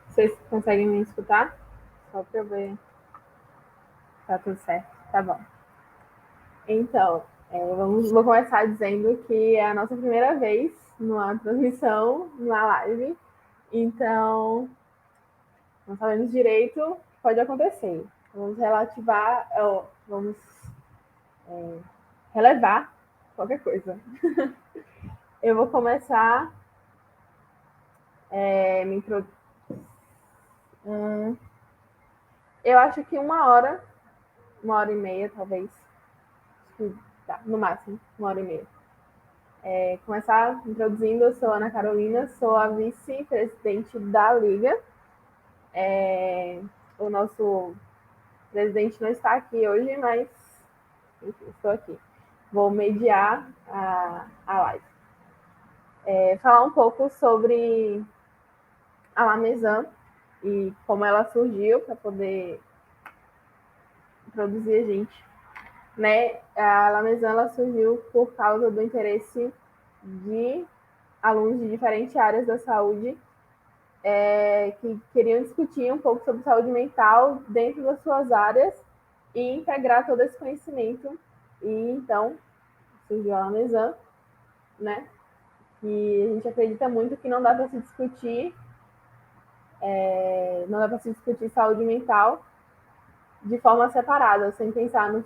Vocês conseguem me escutar? Só para eu ver. Tá tudo certo. Tá bom. Então, vou começar dizendo que é a nossa primeira vez numa transmissão, numa live. Então, não sabemos direito o que pode acontecer. Vamos relativar, vamos relevar qualquer coisa. Eu vou começar me introduzir. Eu acho que 1 hora e meia, talvez. Tá, no máximo, 1 hora e meia. Começar introduzindo, eu sou Ana Carolina, sou a vice-presidente da Liga. O nosso presidente não está aqui hoje, mas enfim, estou aqui. Vou mediar a live. Falar um pouco sobre a La Maison e como ela surgiu para poder produzir a gente. Né? A La Maison ela surgiu por causa do interesse de alunos de diferentes áreas da saúde que queriam discutir um pouco sobre saúde mental dentro das suas áreas e integrar todo esse conhecimento. E então surgiu a La Maison, né? E a gente acredita muito que não dá para se discutir, saúde mental de forma separada, sem pensar no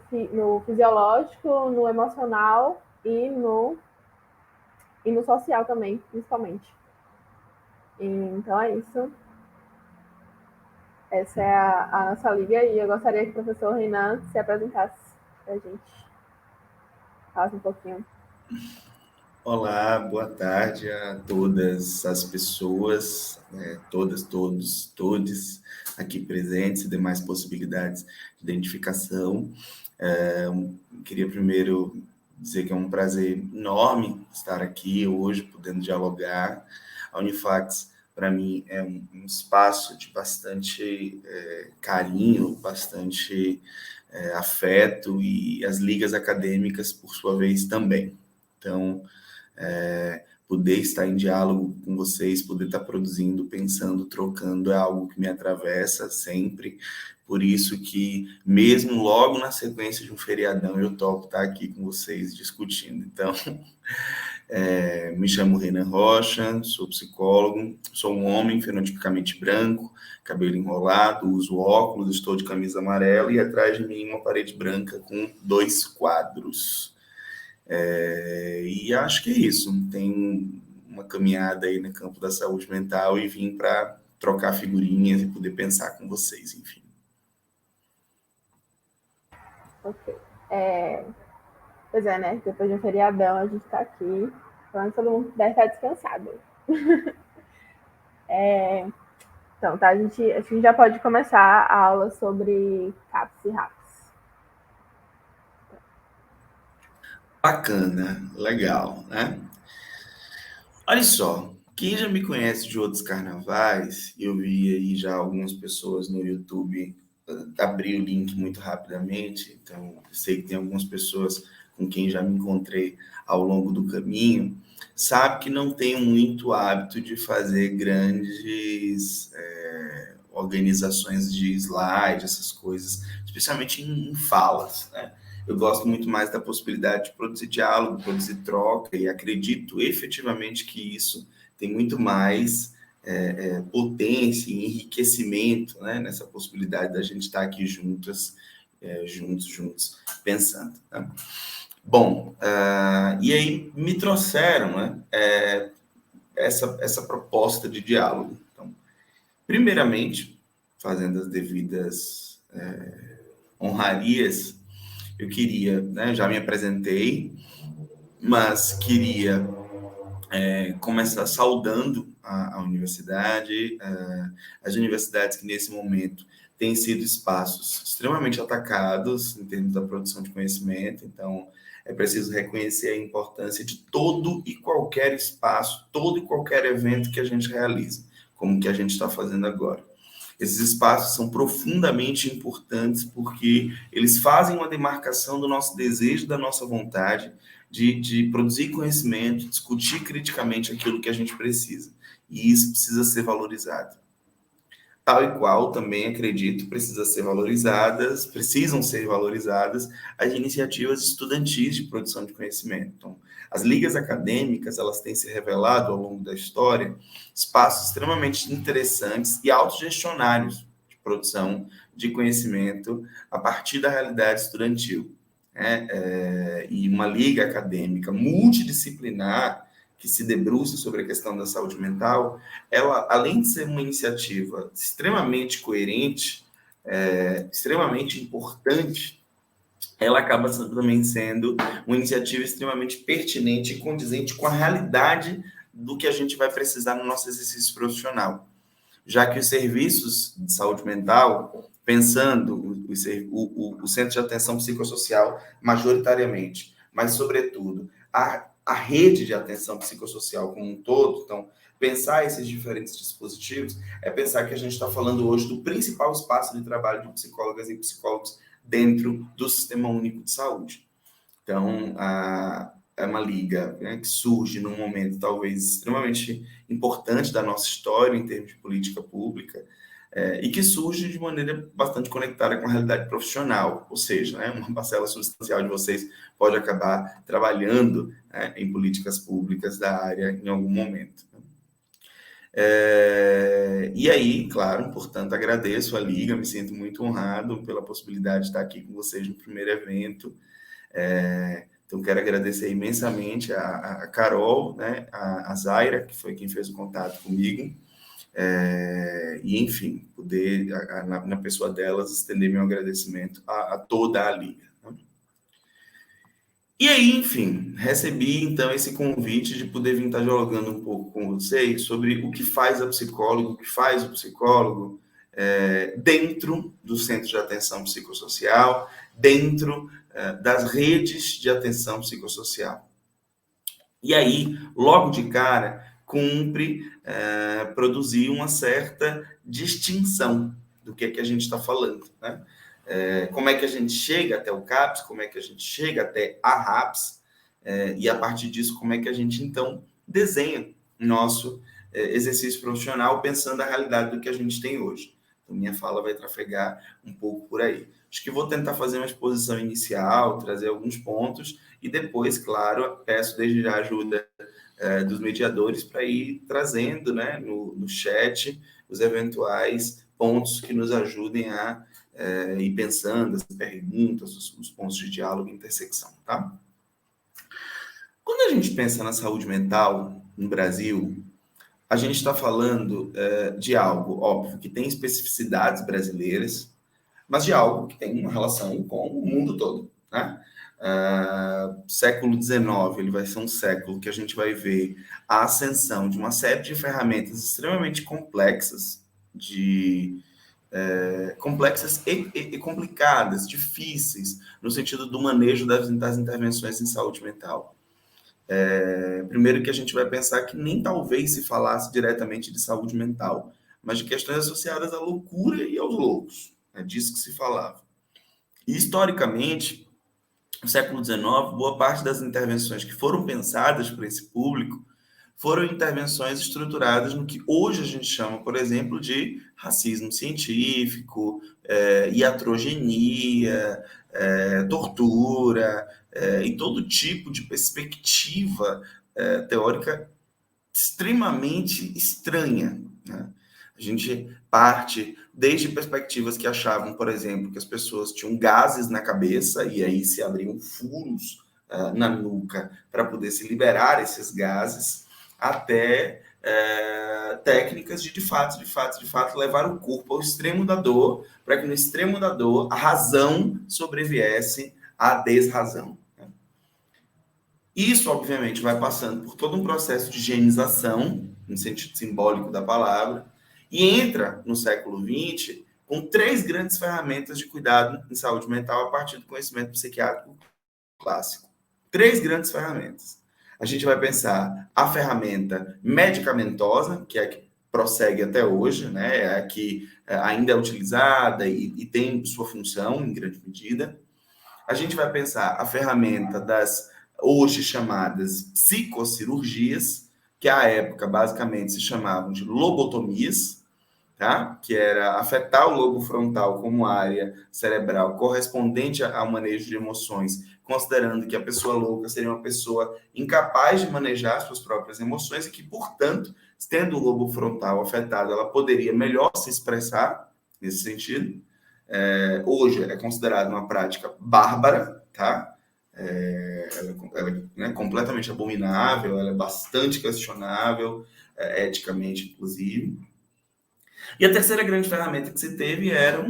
fisiológico, no emocional e no social também, principalmente. Então é isso. Essa é a nossa liga e eu gostaria que o professor Renan se apresentasse para a gente. Falasse um pouquinho. Olá, boa tarde a todas as pessoas, todas, todos, todes aqui presentes e demais possibilidades de identificação. Queria primeiro dizer que é um prazer enorme estar aqui hoje, podendo dialogar. A Unifax, para mim, é um espaço de bastante carinho, bastante afeto, e as ligas acadêmicas, por sua vez, também. Então, poder estar em diálogo com vocês, poder estar produzindo, pensando, trocando, é algo que me atravessa sempre. Por isso que, mesmo logo na sequência de um feriadão, eu topo estar aqui com vocês discutindo. Então, me chamo Renan Rocha, sou psicólogo, sou um homem fenotipicamente branco, cabelo enrolado, uso óculos, estou de camisa amarela e atrás de mim uma parede branca com 2 quadros. E acho que é isso. Tem uma caminhada aí no campo da saúde mental e vim para trocar figurinhas e poder pensar com vocês, enfim. Ok. Pois é, né? Depois de um feriadão, a gente está aqui falando, todo mundo deve estar descansado. Então, tá, acho que a gente já pode começar a aula sobre CAPS e RAPS. Bacana, legal, né? Olha só, quem já me conhece de outros carnavais, eu vi aí já algumas pessoas no YouTube abrir o link muito rapidamente, então eu sei que tem algumas pessoas com quem já me encontrei ao longo do caminho, sabe que não tenho muito hábito de fazer grandes organizações de slide, essas coisas, especialmente em falas, né? Eu gosto muito mais da possibilidade de produzir diálogo, produzir troca, e acredito efetivamente que isso tem muito mais potência e enriquecimento, né, nessa possibilidade da gente estar aqui juntos, pensando. Tá? Bom, e aí me trouxeram, né, essa proposta de diálogo. Então, primeiramente, fazendo as devidas honrarias, eu queria, né, já me apresentei, mas queria começar saudando a universidade, as universidades que nesse momento têm sido espaços extremamente atacados em termos da produção de conhecimento, então é preciso reconhecer a importância de todo e qualquer espaço, todo e qualquer evento que a gente realiza, como o que a gente está fazendo agora. Esses espaços são profundamente importantes porque eles fazem uma demarcação do nosso desejo, da nossa vontade de produzir conhecimento, discutir criticamente aquilo que a gente precisa. e isso precisa ser valorizado. Tal e qual, também acredito, precisam ser valorizadas as iniciativas estudantis de produção de conhecimento. Então, as ligas acadêmicas, elas têm se revelado ao longo da história espaços extremamente interessantes e autogestionários de produção de conhecimento a partir da realidade estudantil. E uma liga acadêmica multidisciplinar que se debruça sobre a questão da saúde mental, ela, além de ser uma iniciativa extremamente coerente, extremamente importante, ela acaba também sendo uma iniciativa extremamente pertinente e condizente com a realidade do que a gente vai precisar no nosso exercício profissional. Já que os serviços de saúde mental, pensando o centro de atenção psicossocial majoritariamente, mas, sobretudo, a rede de atenção psicossocial como um todo, então, pensar esses diferentes dispositivos é pensar que a gente está falando hoje do principal espaço de trabalho de psicólogas e psicólogos dentro do Sistema Único de Saúde. Então, é uma liga, né, que surge num momento talvez extremamente importante da nossa história em termos de política pública, e que surge de maneira bastante conectada com a realidade profissional, ou seja, né, uma parcela substancial de vocês pode acabar trabalhando, né, em políticas públicas da área em algum momento. E aí, claro, portanto, agradeço a Liga, me sinto muito honrado pela possibilidade de estar aqui com vocês no primeiro evento. Então, quero agradecer imensamente a Carol, né, a Zaira, que foi quem fez o contato comigo, e, enfim, poder, na pessoa delas, estender meu agradecimento a toda a Liga. Né? E aí, enfim, recebi, então, esse convite de poder vir estar dialogando um pouco com vocês sobre o que faz a psicóloga, o que faz o psicólogo dentro do Centro de Atenção Psicossocial, dentro das redes de atenção psicossocial. E aí, logo de cara, cumpre produzir uma certa distinção do que a gente está falando, né? Como é que a gente chega até o CAPS, como é que a gente chega até a RAPS, e a partir disso, como é que a gente, então, desenha nosso exercício profissional pensando a realidade do que a gente tem hoje. Então, minha fala vai trafegar um pouco por aí. Acho que vou tentar fazer uma exposição inicial, trazer alguns pontos, e depois, claro, peço desde já a ajuda dos mediadores para ir trazendo, né, no chat os eventuais pontos que nos ajudem a ir pensando as perguntas, os pontos de diálogo e intersecção, tá? Quando a gente pensa na saúde mental no Brasil, a gente está falando de algo, óbvio, que tem especificidades brasileiras, mas de algo que tem uma relação com o mundo todo, né? Século XIX, ele vai ser um século que a gente vai ver a ascensão de uma série de ferramentas extremamente complexas, complexas e complicadas, difíceis, no sentido do manejo das intervenções em saúde mental. Primeiro que a gente vai pensar que nem talvez se falasse diretamente de saúde mental, mas de questões associadas à loucura e aos loucos. É disso que se falava. E, historicamente, no século XIX, boa parte das intervenções que foram pensadas para esse público foram intervenções estruturadas no que hoje a gente chama, por exemplo, de racismo científico, iatrogenia, tortura, e todo tipo de perspectiva teórica extremamente estranha, né? A gente parte desde perspectivas que achavam, por exemplo, que as pessoas tinham gases na cabeça e aí se abriam furos na nuca para poder se liberar esses gases, até técnicas de fato, levar o corpo ao extremo da dor, para que no extremo da dor a razão sobreviesse à desrazão. Isso, obviamente, vai passando por todo um processo de higienização, no sentido simbólico da palavra, e entra no século XX com 3 grandes ferramentas de cuidado em saúde mental a partir do conhecimento psiquiátrico clássico. 3 grandes ferramentas. A gente vai pensar a ferramenta medicamentosa, que é a que prossegue até hoje, né? É a que ainda é utilizada e tem sua função em grande medida. A gente vai pensar a ferramenta das hoje chamadas psicocirurgias, que à época basicamente se chamavam de lobotomias, tá? Que era afetar o lobo frontal como área cerebral correspondente ao manejo de emoções, considerando que a pessoa louca seria uma pessoa incapaz de manejar suas próprias emoções e que, portanto, tendo o lobo frontal afetado, ela poderia melhor se expressar nesse sentido. Hoje é considerada uma prática bárbara, tá? Ela é completamente abominável, ela é bastante questionável, eticamente, inclusive. E a terceira grande ferramenta que se teve era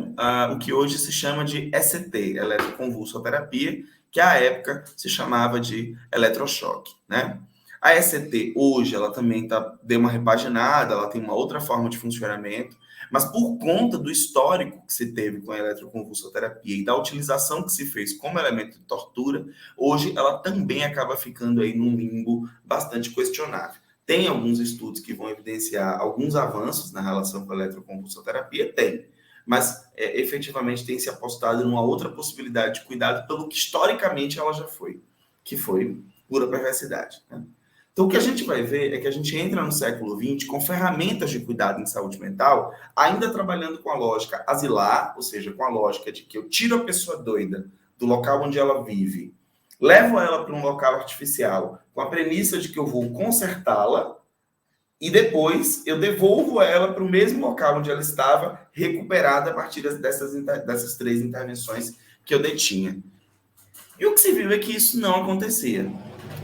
o que hoje se chama de ECT, eletroconvulsoterapia, que à época se chamava de eletrochoque, né? A ECT hoje ela também deu uma repaginada, ela tem uma outra forma de funcionamento, mas por conta do histórico que se teve com a eletroconvulsoterapia e da utilização que se fez como elemento de tortura, hoje ela também acaba ficando aí num limbo bastante questionável. Tem alguns estudos que vão evidenciar alguns avanços na relação com a eletroconvulsoterapia? Tem. Mas, efetivamente, tem se apostado numa outra possibilidade de cuidado pelo que, historicamente, ela já foi, que foi pura perversidade. Né? Então, o que a gente vai ver é que a gente entra no século XX com ferramentas de cuidado em saúde mental, ainda trabalhando com a lógica asilar, ou seja, com a lógica de que eu tiro a pessoa doida do local onde ela vive, levo ela para um local artificial com a premissa de que eu vou consertá-la e depois eu devolvo ela para o mesmo local onde ela estava, recuperada a partir dessas três intervenções que eu detinha. E o que se viu é que isso não acontecia.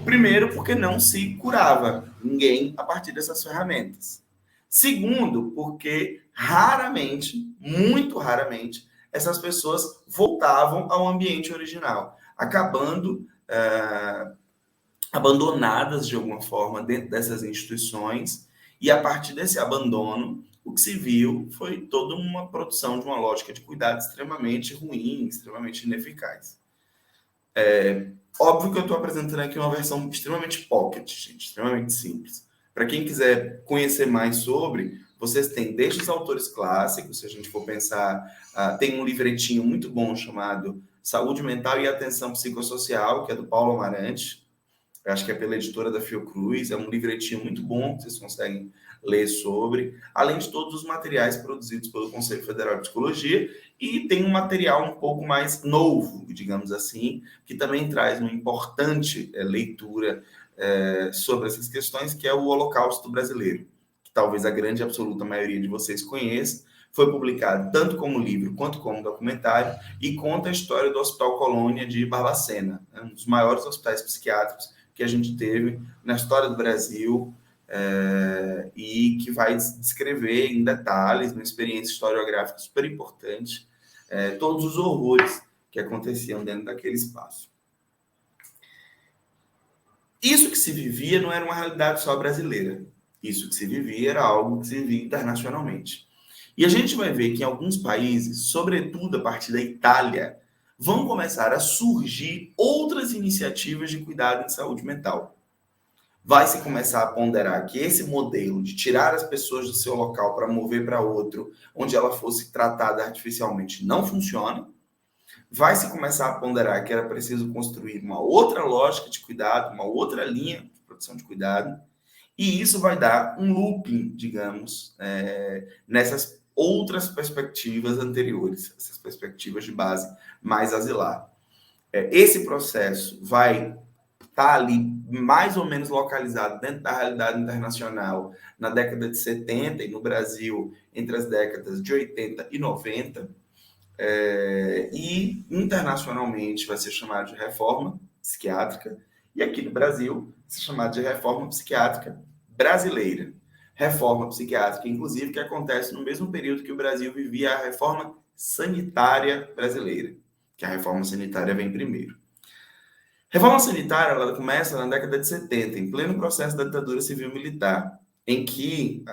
Primeiro, porque não se curava ninguém a partir dessas ferramentas. Segundo, porque raramente, muito raramente, essas pessoas voltavam ao ambiente original, acabando abandonadas de alguma forma dentro dessas instituições, e a partir desse abandono, o que se viu foi toda uma produção de uma lógica de cuidado extremamente ruim, extremamente ineficaz. Óbvio que eu estou apresentando aqui uma versão extremamente pocket, gente, extremamente simples. Para quem quiser conhecer mais sobre, vocês têm desde os autores clássicos, se a gente for pensar, tem um livretinho muito bom chamado Saúde Mental e Atenção Psicossocial, que é do Paulo Amarante, eu acho que é pela editora da Fiocruz, é um livretinho muito bom que vocês conseguem ler sobre, além de todos os materiais produzidos pelo Conselho Federal de Psicologia, e tem um material um pouco mais novo, digamos assim, que também traz uma importante leitura sobre essas questões, que é o Holocausto Brasileiro, que talvez a grande e absoluta maioria de vocês conheça. Foi publicado tanto como livro quanto como documentário e conta a história do Hospital Colônia de Barbacena, um dos maiores hospitais psiquiátricos que a gente teve na história do Brasil, e que vai descrever em detalhes, uma experiência historiográfica super importante, todos os horrores que aconteciam dentro daquele espaço. Isso que se vivia não era uma realidade só brasileira. Isso que se vivia era algo que se vivia internacionalmente. E a gente vai ver que em alguns países, sobretudo a partir da Itália, vão começar a surgir outras iniciativas de cuidado em saúde mental. Vai se começar a ponderar que esse modelo de tirar as pessoas do seu local para mover para outro, onde ela fosse tratada artificialmente, não funciona. Vai se começar a ponderar que era preciso construir uma outra lógica de cuidado, uma outra linha de produção de cuidado, e isso vai dar um looping, digamos, nessas outras perspectivas anteriores, essas perspectivas de base mais asilar. Esse processo vai estar ali mais ou menos localizado dentro da realidade internacional na década de 70 e no Brasil entre as décadas de 80 e 90, e internacionalmente vai ser chamado de reforma psiquiátrica, e aqui no Brasil vai ser chamado de reforma psiquiátrica brasileira. Reforma psiquiátrica, inclusive, que acontece no mesmo período que o Brasil vivia a reforma sanitária brasileira, que a reforma sanitária vem primeiro. Reforma sanitária, ela começa na década de 70, em pleno processo da ditadura civil-militar, em que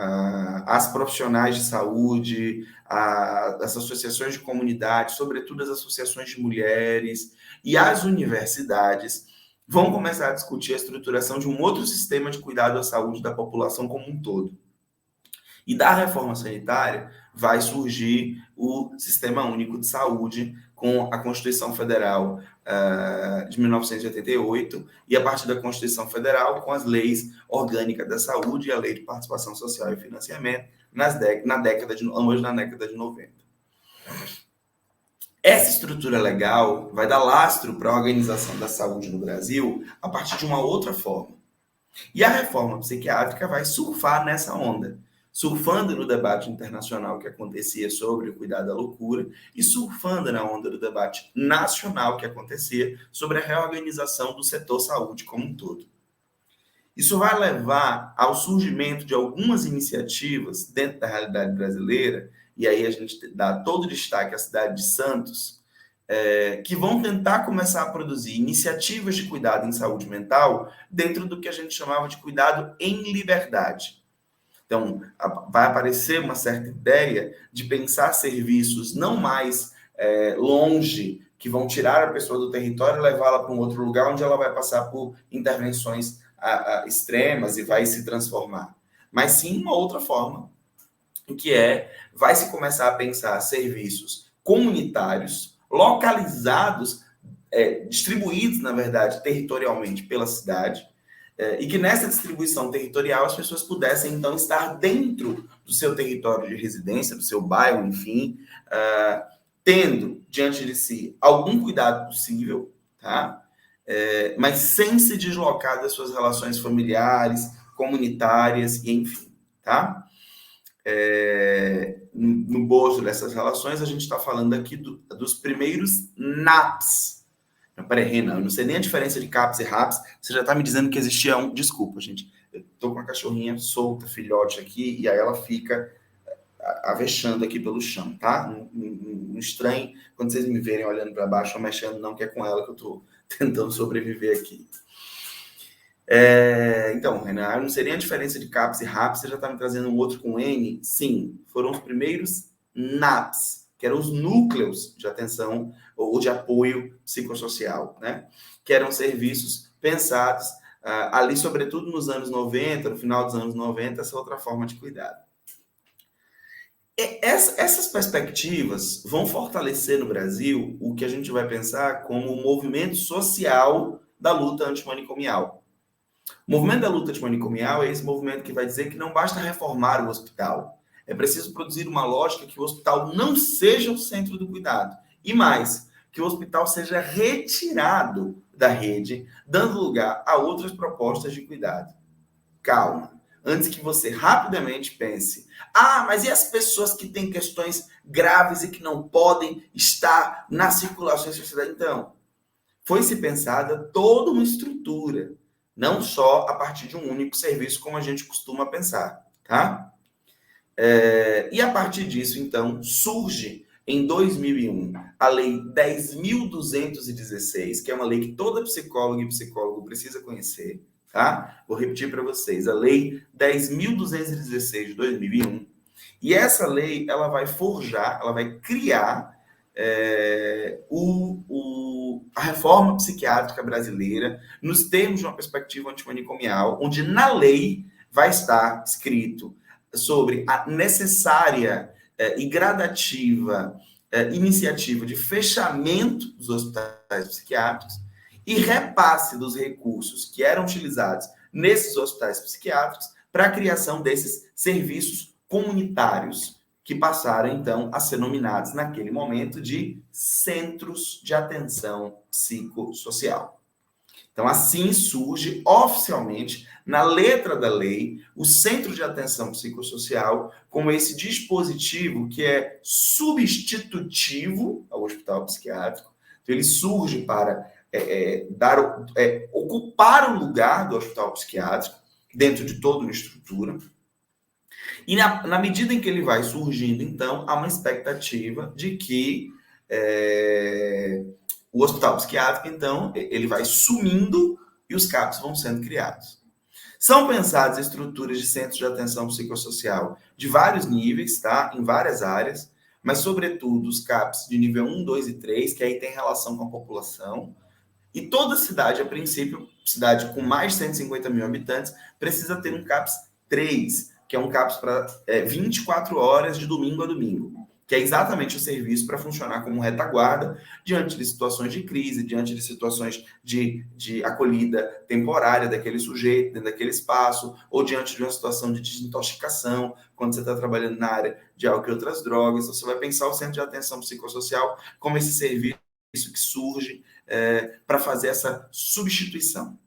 as profissionais de saúde, as associações de comunidade, sobretudo as associações de mulheres e as universidades vão começar a discutir a estruturação de um outro sistema de cuidado à saúde da população como um todo. E da reforma sanitária vai surgir o Sistema Único de Saúde, com a Constituição Federal de 1988 e, a partir da Constituição Federal, com as leis orgânicas da saúde e a Lei de Participação Social e Financiamento na década de 90. Essa estrutura legal vai dar lastro para a organização da saúde no Brasil a partir de uma outra forma. E a reforma psiquiátrica vai surfar nessa onda, surfando no debate internacional que acontecia sobre o cuidado à loucura e surfando na onda do debate nacional que acontecia sobre a reorganização do setor saúde como um todo. Isso vai levar ao surgimento de algumas iniciativas dentro da realidade brasileira, e aí a gente dá todo destaque à cidade de Santos, que vão tentar começar a produzir iniciativas de cuidado em saúde mental dentro do que a gente chamava de cuidado em liberdade. Então, vai aparecer uma certa ideia de pensar serviços não mais longe, que vão tirar a pessoa do território e levá-la para um outro lugar onde ela vai passar por intervenções extremas e vai se transformar. Mas sim uma outra forma, que vai se começar a pensar serviços comunitários, localizados, distribuídos, na verdade, territorialmente pela cidade, e que nessa distribuição territorial as pessoas pudessem, então, estar dentro do seu território de residência, do seu bairro, enfim, tendo diante de si algum cuidado possível, tá? Mas sem se deslocar das suas relações familiares, comunitárias, e enfim, tá? No bojo dessas relações, a gente está falando aqui dos primeiros NAPs. Peraí, Renan, eu não sei nem a diferença de CAPS e RAPS, você já está me dizendo que existia um. Desculpa, gente. Eu estou com uma cachorrinha solta, filhote aqui, e aí ela fica avexando aqui pelo chão, tá? Não estranhe quando vocês me verem olhando para baixo ou mexendo, não, que é com ela que eu estou tentando sobreviver aqui. Então, Renan, eu não sei nem a diferença de CAPS e RAPS, você já está me trazendo um outro com N? Sim, foram os primeiros NAPs, que eram os núcleos de atenção ou de apoio psicossocial, né? Que eram serviços pensados ali, sobretudo nos anos 90, no final dos anos 90, essa outra forma de cuidado. Essas perspectivas vão fortalecer no Brasil o que a gente vai pensar como o movimento social da luta antimanicomial. O movimento da luta antimanicomial é esse movimento que vai dizer que não basta reformar o hospital, é preciso produzir uma lógica que o hospital não seja o centro do cuidado. E mais, que o hospital seja retirado da rede, dando lugar a outras propostas de cuidado. Calma, antes que você rapidamente pense, mas e as pessoas que têm questões graves e que não podem estar na circulação da sociedade? Então, foi-se pensada toda uma estrutura, não só a partir de um único serviço, como a gente costuma pensar, tá? E a partir disso, então, surge, em 2001, a Lei 10.216, que é uma lei que toda psicóloga e psicólogo precisa conhecer, tá? Vou repetir para vocês, a Lei 10.216 de 2001. E essa lei, ela vai forjar, ela vai criar a reforma psiquiátrica brasileira nos termos de uma perspectiva antimanicomial, onde na lei vai estar escrito sobre a necessária e gradativa iniciativa de fechamento dos hospitais psiquiátricos e repasse dos recursos que eram utilizados nesses hospitais psiquiátricos para a criação desses serviços comunitários, que passaram, então, a ser nominados, naquele momento, de centros de atenção psicossocial. Então, assim surge, oficialmente, na letra da lei, o Centro de Atenção Psicossocial como esse dispositivo que é substitutivo ao hospital psiquiátrico. Então, ele surge para ocupar o lugar do hospital psiquiátrico dentro de toda uma estrutura. E na medida em que ele vai surgindo, então, há uma expectativa de que o hospital psiquiátrico, então, ele vai sumindo e os CAPs vão sendo criados. São pensadas estruturas de centros de atenção psicossocial de vários níveis, tá? Em várias áreas, mas, sobretudo, os CAPs de nível 1, 2 e 3, que aí tem relação com a população. E toda cidade, a princípio, cidade com mais de 150 mil habitantes, precisa ter um CAPs 3, que é um CAPS para 24 horas de domingo a domingo. que é exatamente o serviço para funcionar como retaguarda diante de situações de crise, diante de situações de acolhida temporária daquele sujeito, dentro daquele espaço, ou diante de uma situação de desintoxicação, quando você está trabalhando na área de álcool e outras drogas. Você vai pensar o centro de atenção psicossocial como esse serviço que surge para fazer essa substituição.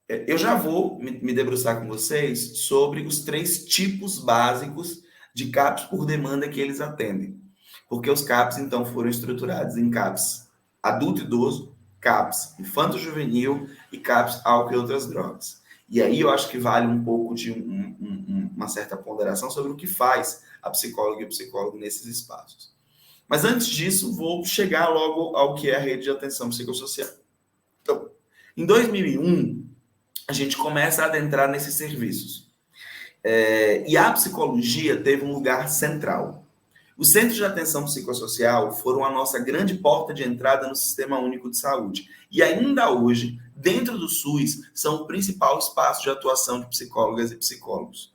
Eu já vou me debruçar com vocês sobre os 3 tipos básicos de CAPs por demanda que eles atendem. Porque os CAPs, então, foram estruturados em CAPs adulto e idoso, CAPs infanto-juvenil e CAPs álcool e outras drogas. E aí eu acho que vale um pouco de uma certa ponderação sobre o que faz a psicóloga e o psicólogo nesses espaços. Mas antes disso, vou chegar logo ao que é a rede de atenção psicossocial. Então, em 2001, a gente começa a adentrar nesses serviços. E a psicologia teve um lugar central. Os centros de atenção psicossocial foram a nossa grande porta de entrada no Sistema Único de Saúde. E ainda hoje, dentro do SUS, são o principal espaço de atuação de psicólogas e psicólogos.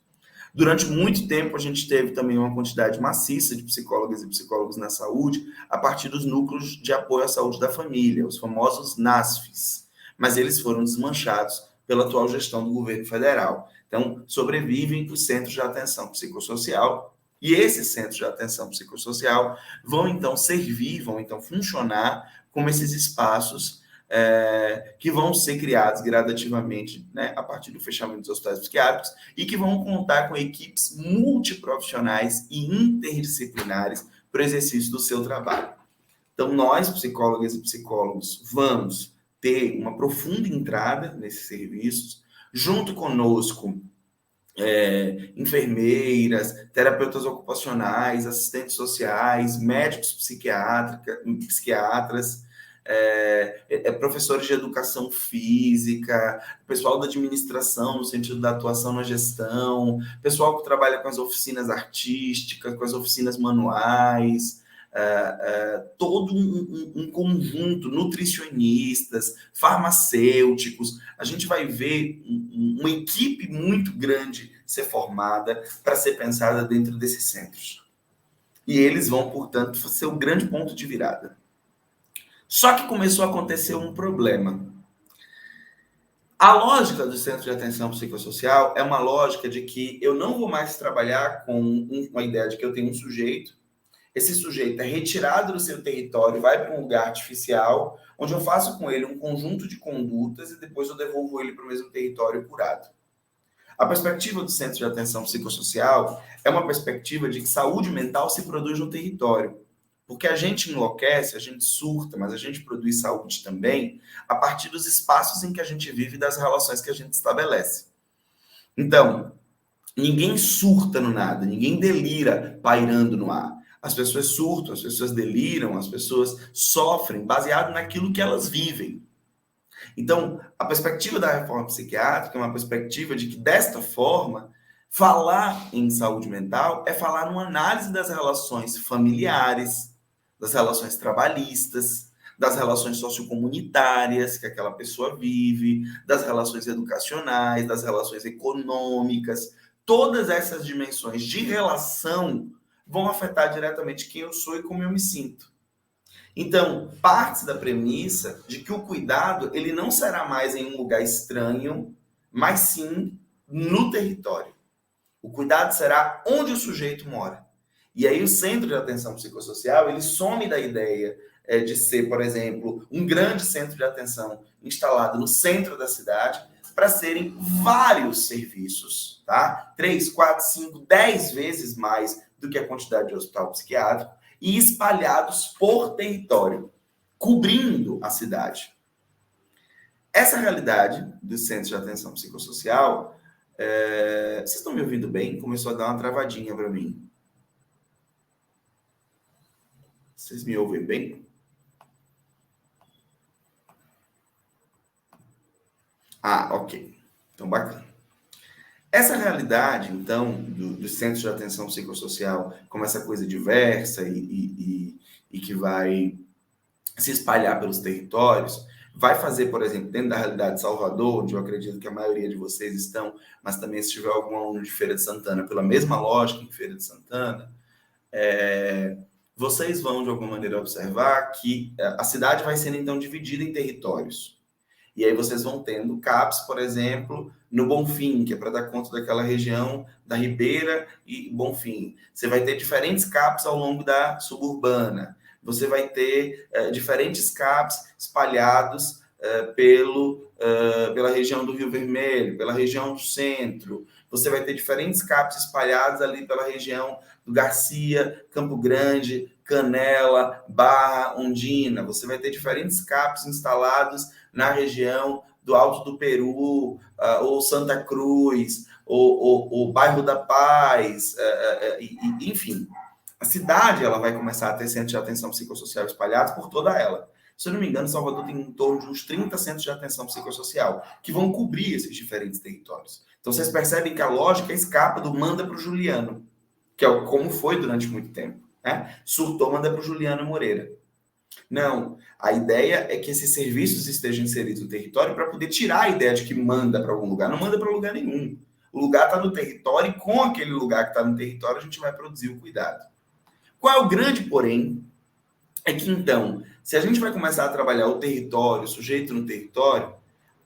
Durante muito tempo, a gente teve também uma quantidade maciça de psicólogas e psicólogos na saúde a partir dos núcleos de apoio à saúde da família, os famosos NASFs. Mas eles foram desmanchados pela atual gestão do governo federal. Então, sobrevivem os centros de atenção psicossocial, e esses centros de atenção psicossocial vão, então, funcionar como esses espaços que vão ser criados gradativamente, né, a partir do fechamento dos hospitais psiquiátricos, e que vão contar com equipes multiprofissionais e interdisciplinares para o exercício do seu trabalho. Então, nós, psicólogas e psicólogos, vamos ter uma profunda entrada nesses serviços, junto conosco, enfermeiras, terapeutas ocupacionais, assistentes sociais, médicos psiquiatras, professores de educação física, pessoal da administração, no sentido da atuação na gestão, pessoal que trabalha com as oficinas artísticas, com as oficinas manuais, todo um conjunto, nutricionistas, farmacêuticos. A gente vai ver uma equipe muito grande ser formada para ser pensada dentro desses centros. E eles vão, portanto, ser o grande ponto de virada. Só que começou a acontecer um problema. A lógica do centro de atenção psicossocial é uma lógica de que eu não vou mais trabalhar com uma ideia de que eu tenho um sujeito. Esse sujeito é retirado do seu território, vai para um lugar artificial, onde eu faço com ele um conjunto de condutas e depois eu devolvo ele para o mesmo território curado. A perspectiva do Centro de Atenção Psicossocial é uma perspectiva de que saúde mental se produz no território. Porque a gente enlouquece, a gente surta, mas a gente produz saúde também a partir dos espaços em que a gente vive e das relações que a gente estabelece. Então, ninguém surta no nada, ninguém delira pairando no ar. As pessoas surtam, as pessoas deliram, as pessoas sofrem baseado naquilo que elas vivem. Então, a perspectiva da reforma psiquiátrica é uma perspectiva de que, desta forma, falar em saúde mental é falar numa análise das relações familiares, das relações trabalhistas, das relações sociocomunitárias que aquela pessoa vive, das relações educacionais, das relações econômicas. Todas essas dimensões de relação vão afetar diretamente quem eu sou e como eu me sinto. Então, parte da premissa de que o cuidado ele não será mais em um lugar estranho, mas sim no território. O cuidado será onde o sujeito mora. E aí o Centro de Atenção Psicossocial, ele some da ideia de ser, por exemplo, um grande centro de atenção instalado no centro da cidade, para serem vários serviços, tá? 3, 4, 5, 10 vezes mais do que a quantidade de hospital psiquiátrico, e espalhados por território, cobrindo a cidade. Essa realidade dos centros de atenção psicossocial, vocês estão me ouvindo bem? Começou a dar uma travadinha para mim. Vocês me ouvem bem? Ok. Então, bacana. Essa realidade, então, dos centros de atenção psicossocial, como essa coisa diversa e que vai se espalhar pelos territórios, vai fazer, por exemplo, dentro da realidade de Salvador, onde eu acredito que a maioria de vocês estão, mas também se tiver algum aluno de Feira de Santana, pela mesma lógica em Feira de Santana, vocês vão, de alguma maneira, observar que a cidade vai sendo, então, dividida em territórios. E aí vocês vão tendo CAPs, por exemplo, no Bonfim, que é para dar conta daquela região da Ribeira e Bonfim. Você vai ter diferentes CAPs ao longo da suburbana. Você vai ter diferentes CAPs espalhados pela região do Rio Vermelho, pela região do centro. Você vai ter diferentes CAPs espalhados ali pela região do Garcia, Campo Grande, Canela, Barra, Ondina. Você vai ter diferentes CAPs instalados na região do Alto do Peru, ou Santa Cruz, ou Bairro da Paz, enfim. A cidade ela vai começar a ter centros de atenção psicossocial espalhados por toda ela. Se eu não me engano, Salvador tem em torno de uns 30 centros de atenção psicossocial, que vão cobrir esses diferentes territórios. Então, vocês percebem que a lógica escapa do manda para o Juliano, que é como foi durante muito tempo. Né? Surtou, manda para o Juliano Moreira. Não, a ideia é que esses serviços estejam inseridos no território para poder tirar a ideia de que manda para algum lugar. Não manda para lugar nenhum. O lugar está no território e com aquele lugar que está no território a gente vai produzir o cuidado. Qual é o grande porém? É que então, se a gente vai começar a trabalhar o território, o sujeito no território,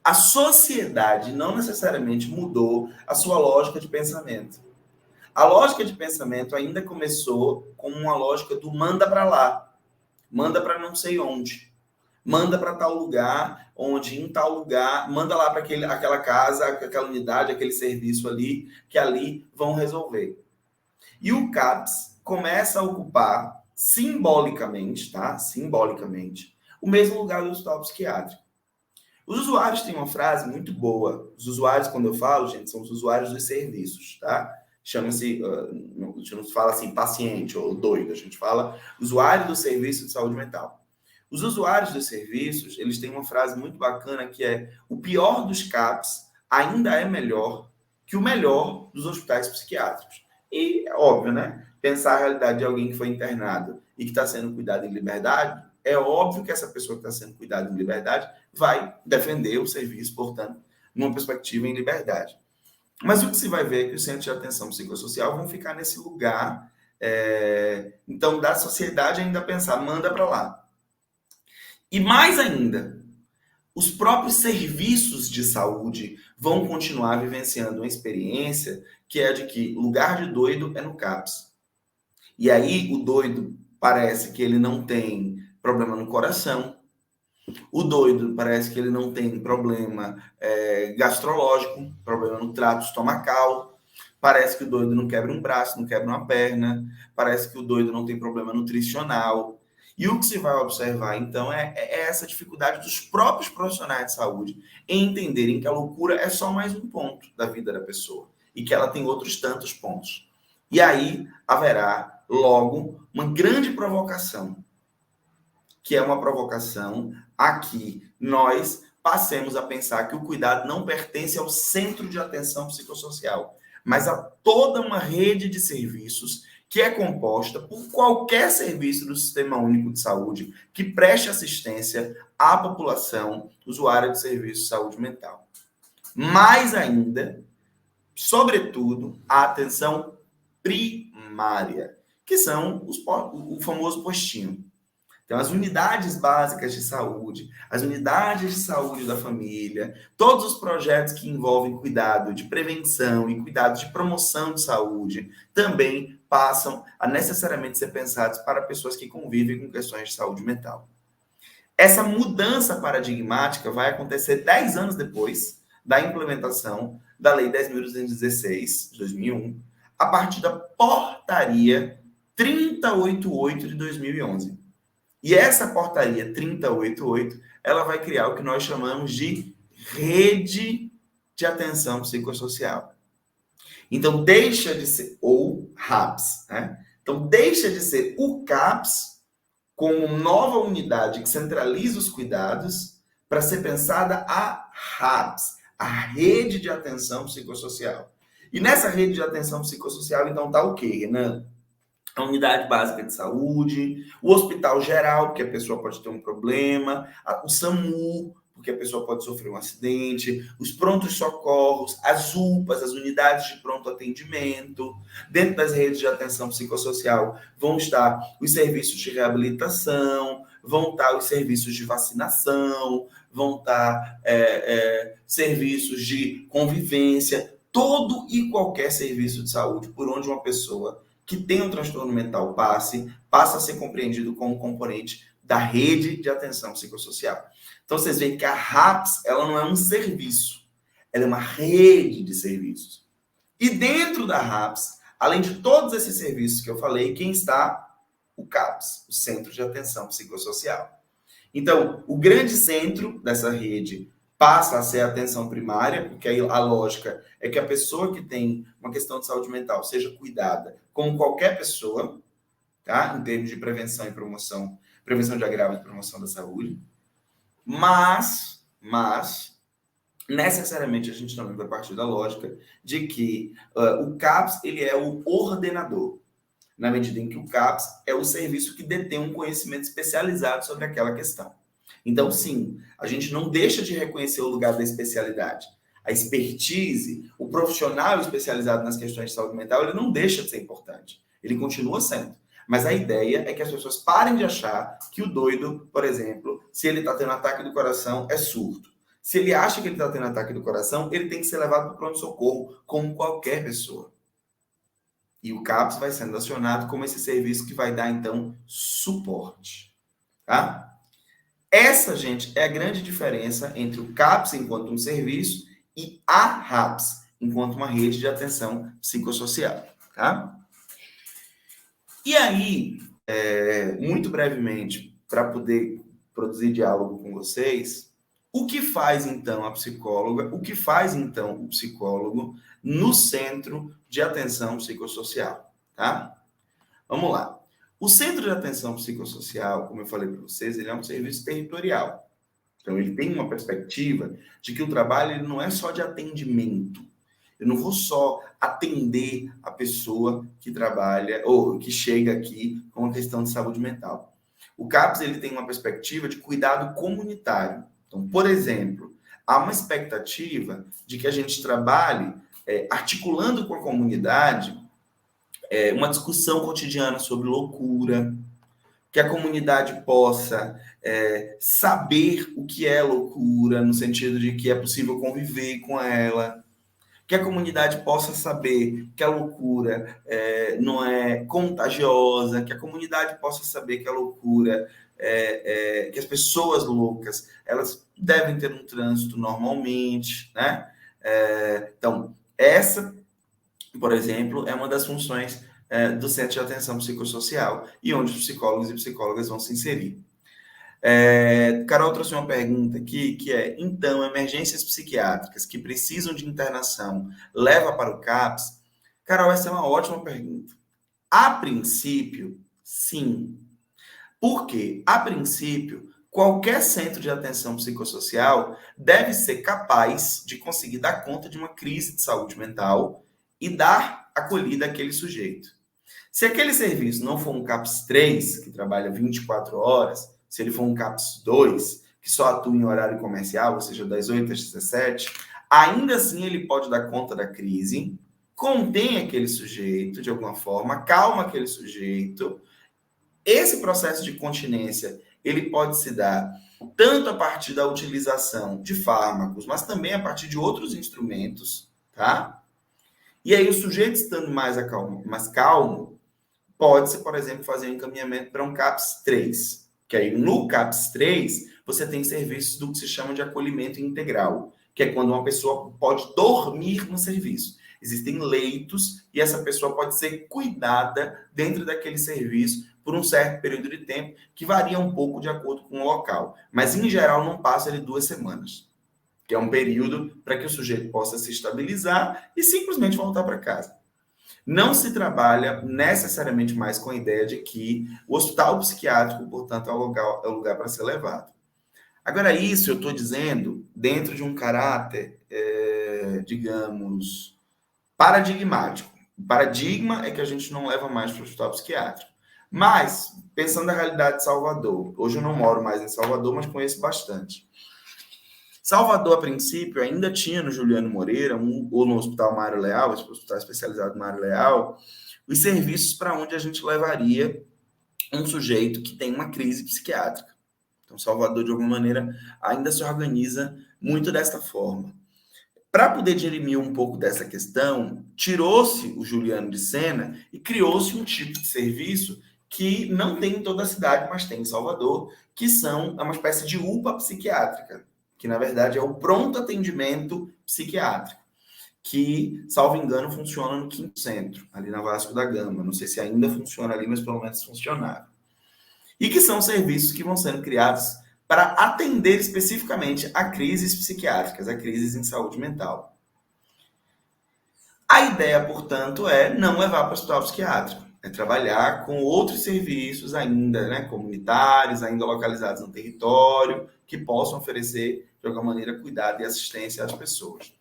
a sociedade não necessariamente mudou a sua lógica de pensamento. A lógica de pensamento ainda começou com uma lógica do manda para lá. Manda para não sei onde. Manda para tal lugar, onde em tal lugar, manda lá para aquela casa, aquela unidade, aquele serviço ali, que ali vão resolver. E o CAPS começa a ocupar simbolicamente, tá? Simbolicamente, o mesmo lugar do hospital psiquiátrico. Os usuários têm uma frase muito boa. Os usuários, quando eu falo, gente, são os usuários dos serviços, tá? Chama-se, a gente não fala assim paciente ou doido, a gente fala usuário do serviço de saúde mental. Os usuários dos serviços, eles têm uma frase muito bacana que é: o pior dos CAPs ainda é melhor que o melhor dos hospitais psiquiátricos. E é óbvio, né? Pensar a realidade de alguém que foi internado e que está sendo cuidado em liberdade, é óbvio que essa pessoa que está sendo cuidada em liberdade vai defender o serviço, portanto, numa perspectiva em liberdade. Mas o que se vai ver é que os centros de atenção psicossocial vão ficar nesse lugar, então, da sociedade ainda pensar, manda para lá. E mais ainda, os próprios serviços de saúde vão continuar vivenciando uma experiência que é de que lugar de doido é no CAPS. E aí o doido parece que ele não tem problema no coração, o doido parece que ele não tem problema gastrológico, problema no trato estomacal, parece que o doido não quebra um braço, não quebra uma perna, parece que o doido não tem problema nutricional. E o que se vai observar, então, é essa dificuldade dos próprios profissionais de saúde em entenderem que a loucura é só mais um ponto da vida da pessoa e que ela tem outros tantos pontos. E aí haverá, logo, uma grande provocação, que é uma provocação a que nós passemos a pensar que o cuidado não pertence ao centro de atenção psicossocial, mas a toda uma rede de serviços que é composta por qualquer serviço do Sistema Único de Saúde que preste assistência à população usuária de serviço de saúde mental. Mais ainda, sobretudo, a atenção primária, que são o famoso postinho. Então, as unidades básicas de saúde, as unidades de saúde da família, todos os projetos que envolvem cuidado de prevenção e cuidado de promoção de saúde também passam a necessariamente ser pensados para pessoas que convivem com questões de saúde mental. Essa mudança paradigmática vai acontecer 10 anos depois da implementação da Lei 10.216, de 2001, a partir da Portaria 3088 de 2011. E essa portaria 3088, ela vai criar o que nós chamamos de rede de atenção psicossocial. Então, deixa de ser, ou RAPS, né? Então, deixa de ser o CAPS como nova unidade que centraliza os cuidados para ser pensada a RAPS, a rede de atenção psicossocial. E nessa rede de atenção psicossocial, então, está o quê, Renan? A unidade básica de saúde, o hospital geral, porque a pessoa pode ter um problema, o SAMU, porque a pessoa pode sofrer um acidente, os prontos socorros, as UPAs, as unidades de pronto atendimento. Dentro das redes de atenção psicossocial vão estar os serviços de reabilitação, vão estar os serviços de vacinação, vão estar serviços de convivência, todo e qualquer serviço de saúde por onde uma pessoa que tem um transtorno mental passa a ser compreendido como componente da rede de atenção psicossocial. Então, vocês veem que a RAPS, ela não é um serviço, ela é uma rede de serviços. E dentro da RAPS, além de todos esses serviços que eu falei, quem está? O CAPS, o Centro de Atenção Psicossocial. Então, o grande centro dessa rede passa a ser a atenção primária, porque aí a lógica é que a pessoa que tem uma questão de saúde mental seja cuidada como qualquer pessoa, tá? Em termos de prevenção e promoção, prevenção de agravos e promoção da saúde. Mas, necessariamente a gente também vai partir da lógica de que o CAPS, ele é o ordenador, na medida em que o CAPS é o serviço que detém um conhecimento especializado sobre aquela questão. Então, sim, a gente não deixa de reconhecer o lugar da especialidade. A expertise, o profissional especializado nas questões de saúde mental, ele não deixa de ser importante. Ele continua sendo. Mas a ideia é que as pessoas parem de achar que o doido, por exemplo, se ele está tendo ataque do coração, é surdo. Se ele acha que ele está tendo ataque do coração, ele tem que ser levado para o pronto-socorro, como qualquer pessoa. E o CAPS vai sendo acionado como esse serviço que vai dar, então, suporte. Tá? Essa, gente, é a grande diferença entre o CAPS enquanto um serviço e a RAPS enquanto uma rede de atenção psicossocial. Tá? E aí, muito brevemente, para poder produzir diálogo com vocês, o que faz, então, a psicóloga, o que faz, então, o psicólogo no Centro de Atenção Psicossocial, tá? Vamos lá. O Centro de Atenção Psicossocial, como eu falei para vocês, ele é um serviço territorial. Então, ele tem uma perspectiva de que o trabalho ele não é só de atendimento. Eu não vou só atender a pessoa que trabalha ou que chega aqui com uma questão de saúde mental. O CAPS ele tem uma perspectiva de cuidado comunitário. Então, por exemplo, há uma expectativa de que a gente trabalhe articulando com a comunidade uma discussão cotidiana sobre loucura, que a comunidade possa saber o que é loucura, no sentido de que é possível conviver com ela, que a comunidade possa saber que a loucura não é contagiosa, que a comunidade possa saber que a loucura, que as pessoas loucas, elas devem ter um trânsito normalmente, né? Então, essa, por exemplo, é uma das funções do Centro de Atenção Psicossocial e onde os psicólogos e psicólogas vão se inserir. Carol trouxe uma pergunta aqui, que é, então, emergências psiquiátricas que precisam de internação leva para o CAPS? Carol, essa é uma ótima pergunta. A princípio, sim. Por quê? A princípio, qualquer centro de atenção psicossocial deve ser capaz de conseguir dar conta de uma crise de saúde mental e dar acolhida àquele sujeito. Se aquele serviço não for um CAPS 3, que trabalha 24 horas, se ele for um CAPS 2, que só atua em horário comercial, ou seja, das 8 às 17, ainda assim ele pode dar conta da crise, contém aquele sujeito de alguma forma, calma aquele sujeito. Esse processo de continência, ele pode se dar tanto a partir da utilização de fármacos, mas também a partir de outros instrumentos, tá? E aí o sujeito estando mais calmo, pode-se, por exemplo, fazer um encaminhamento para um CAPS 3. Que aí no CAPS 3, você tem serviços do que se chama de acolhimento integral, que é quando uma pessoa pode dormir no serviço. Existem leitos e essa pessoa pode ser cuidada dentro daquele serviço por um certo período de tempo, que varia um pouco de acordo com o local. Mas, em geral, não passa de 2 semanas, que é um período para que o sujeito possa se estabilizar e simplesmente voltar para casa. Não se trabalha necessariamente mais com a ideia de que o hospital psiquiátrico, portanto, é o lugar para ser levado. Agora, isso eu estou dizendo dentro de um caráter, digamos, paradigmático. O paradigma é que a gente não leva mais para o hospital psiquiátrico. Mas, pensando na realidade de Salvador, hoje eu não moro mais em Salvador, mas conheço bastante. Salvador, a princípio, ainda tinha no Juliano Moreira, ou no Hospital Mário Leal, esse hospital especializado Mário Leal, os serviços para onde a gente levaria um sujeito que tem uma crise psiquiátrica. Então, Salvador, de alguma maneira, ainda se organiza muito desta forma. Para poder dirimir um pouco dessa questão, tirou-se o Juliano de cena e criou-se um tipo de serviço que não tem em toda a cidade, mas tem em Salvador, que é uma espécie de UPA psiquiátrica, que na verdade é o pronto atendimento psiquiátrico, que, salvo engano, funciona no Quinto Centro, ali na Vasco da Gama. Não sei se ainda funciona ali, mas pelo menos funcionava. E que são serviços que vão sendo criados para atender especificamente a crises psiquiátricas, a crises em saúde mental. A ideia, portanto, é não levar para o hospital psiquiátrico, é trabalhar com outros serviços ainda, né, comunitários, ainda localizados no território, que possam oferecer, de alguma maneira, cuidado e assistência às pessoas.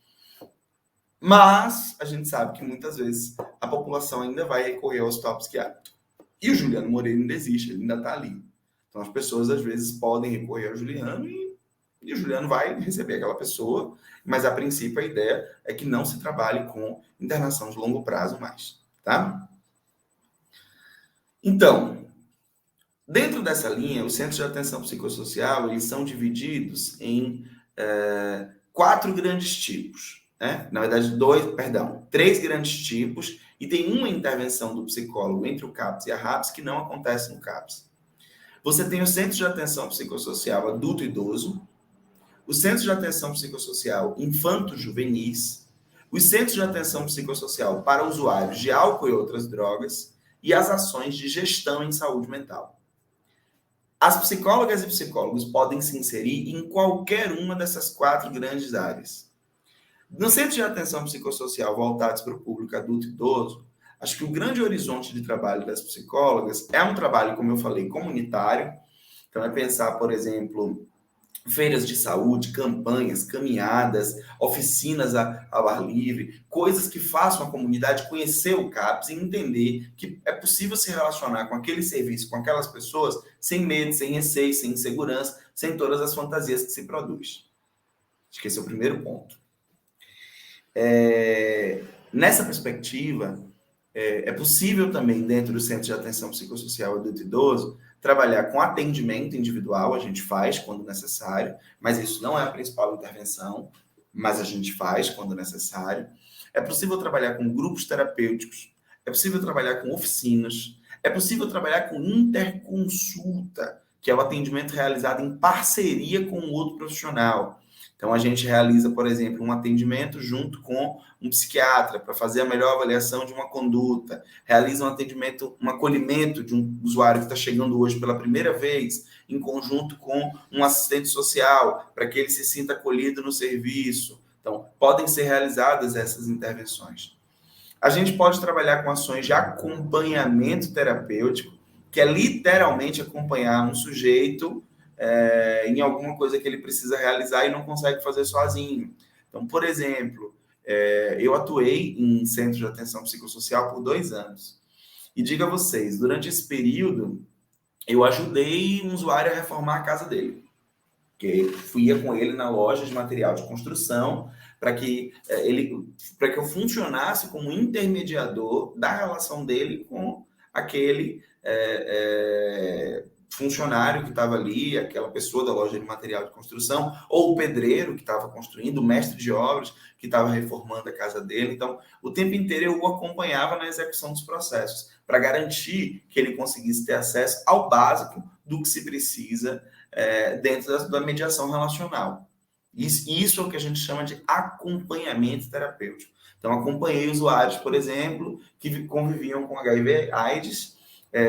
Mas a gente sabe que muitas vezes a população ainda vai recorrer ao hospital psiquiátrico. E o Juliano Moreira ainda existe, ele ainda está ali. Então as pessoas às vezes podem recorrer ao Juliano e o Juliano vai receber aquela pessoa, mas a princípio a ideia é que não se trabalhe com internação de longo prazo mais, tá? Então, dentro dessa linha, os centros de atenção psicossocial, eles são divididos em 4 grandes tipos, né? Na verdade, 3 grandes tipos, e tem uma intervenção do psicólogo entre o CAPS e a RAPS que não acontece no CAPS. Você tem o Centro de Atenção Psicossocial Adulto e Idoso, o Centro de Atenção Psicossocial Infanto-Juvenis, os Centros de Atenção Psicossocial para usuários de álcool e outras drogas e as ações de gestão em saúde mental. As psicólogas e psicólogos podem se inserir em qualquer uma dessas 4 grandes áreas. No Centro de Atenção Psicossocial voltados para o público adulto e idoso, acho que o grande horizonte de trabalho das psicólogas é um trabalho, como eu falei, comunitário. Então, é pensar, por exemplo, feiras de saúde, campanhas, caminhadas, oficinas ao ar livre, coisas que façam a comunidade conhecer o CAPS e entender que é possível se relacionar com aquele serviço, com aquelas pessoas, sem medo, sem receio, sem insegurança, sem todas as fantasias que se produz. Acho que esse é o primeiro ponto. Nessa perspectiva, é possível também, dentro do Centro de Atenção Psicossocial Adulto e Idoso, trabalhar com atendimento individual, a gente faz quando necessário, mas isso não é a principal intervenção, mas a gente faz quando necessário. É possível trabalhar com grupos terapêuticos, é possível trabalhar com oficinas, é possível trabalhar com interconsulta, que é o atendimento realizado em parceria com um outro profissional. Então, a gente realiza, por exemplo, um atendimento junto com um psiquiatra para fazer a melhor avaliação de uma conduta, realiza um atendimento, um acolhimento de um usuário que está chegando hoje pela primeira vez, em conjunto com um assistente social, para que ele se sinta acolhido no serviço. Então, podem ser realizadas essas intervenções. A gente pode trabalhar com ações de acompanhamento terapêutico, que é literalmente acompanhar um sujeito em alguma coisa que ele precisa realizar e não consegue fazer sozinho. Então, por exemplo, eu atuei em centro de atenção psicossocial por 2 anos. E digo a vocês, durante esse período, eu ajudei um usuário a reformar a casa dele. Que ia com ele na loja de material de construção para que eu funcionasse como intermediador da relação dele com aquele funcionário que estava ali, aquela pessoa da loja de material de construção, ou o pedreiro que estava construindo, o mestre de obras que estava reformando a casa dele. Então, o tempo inteiro eu o acompanhava na execução dos processos, para garantir que ele conseguisse ter acesso ao básico do que se precisa dentro da mediação relacional. Isso é o que a gente chama de acompanhamento terapêutico. Então, acompanhei usuários, por exemplo, que conviviam com HIV/AIDS,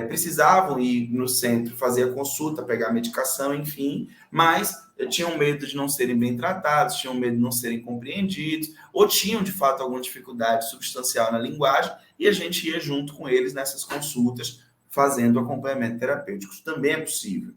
precisavam ir no centro fazer a consulta, pegar a medicação, enfim, mas tinham medo de não serem bem tratados, tinham medo de não serem compreendidos, ou tinham, de fato, alguma dificuldade substancial na linguagem, e a gente ia junto com eles nessas consultas, fazendo acompanhamento terapêutico. Isso também é possível.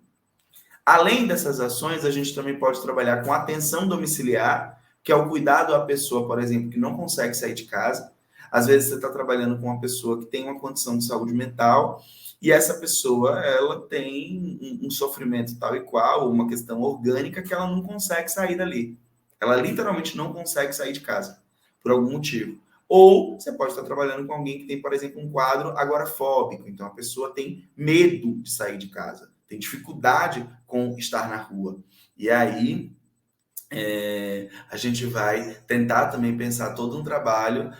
Além dessas ações, a gente também pode trabalhar com atenção domiciliar, que é o cuidado à pessoa, por exemplo, que não consegue sair de casa. Às vezes você está trabalhando com uma pessoa que tem uma condição de saúde mental e essa pessoa ela tem um sofrimento tal e qual, uma questão orgânica que ela não consegue sair dali. Ela literalmente não consegue sair de casa, por algum motivo. Ou você pode estar trabalhando com alguém que tem, por exemplo, um quadro agorafóbico. Então, a pessoa tem medo de sair de casa, tem dificuldade com estar na rua. E aí, a gente vai tentar também pensar todo um trabalho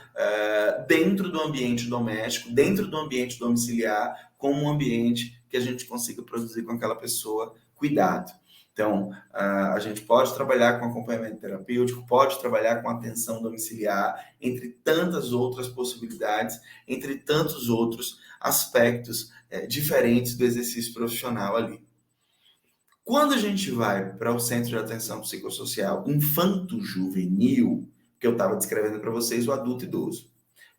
dentro do ambiente doméstico, dentro do ambiente domiciliar, como um ambiente que a gente consiga produzir com aquela pessoa cuidado. Então, a gente pode trabalhar com acompanhamento terapêutico, pode trabalhar com atenção domiciliar, entre tantas outras possibilidades, entre tantos outros aspectos diferentes do exercício profissional ali. Quando a gente vai para o Centro de Atenção Psicossocial Infanto-Juvenil, que eu estava descrevendo para vocês, o adulto idoso.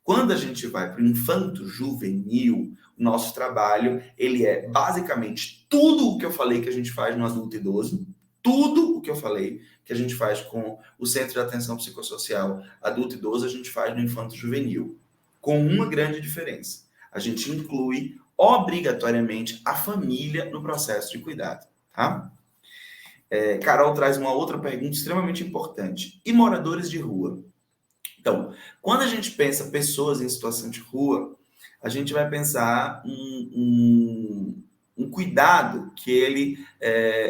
Quando a gente vai para o Infanto-Juvenil, o nosso trabalho, ele é basicamente tudo o que eu falei que a gente faz no adulto idoso, tudo o que eu falei que a gente faz com o Centro de Atenção Psicossocial Adulto Idoso, a gente faz no Infanto-Juvenil, com uma grande diferença. A gente inclui obrigatoriamente a família no processo de cuidado. Tá? Carol traz uma outra pergunta extremamente importante. E moradores de rua? Então, quando a gente pensa pessoas em situação de rua, a gente vai pensar um cuidado que ele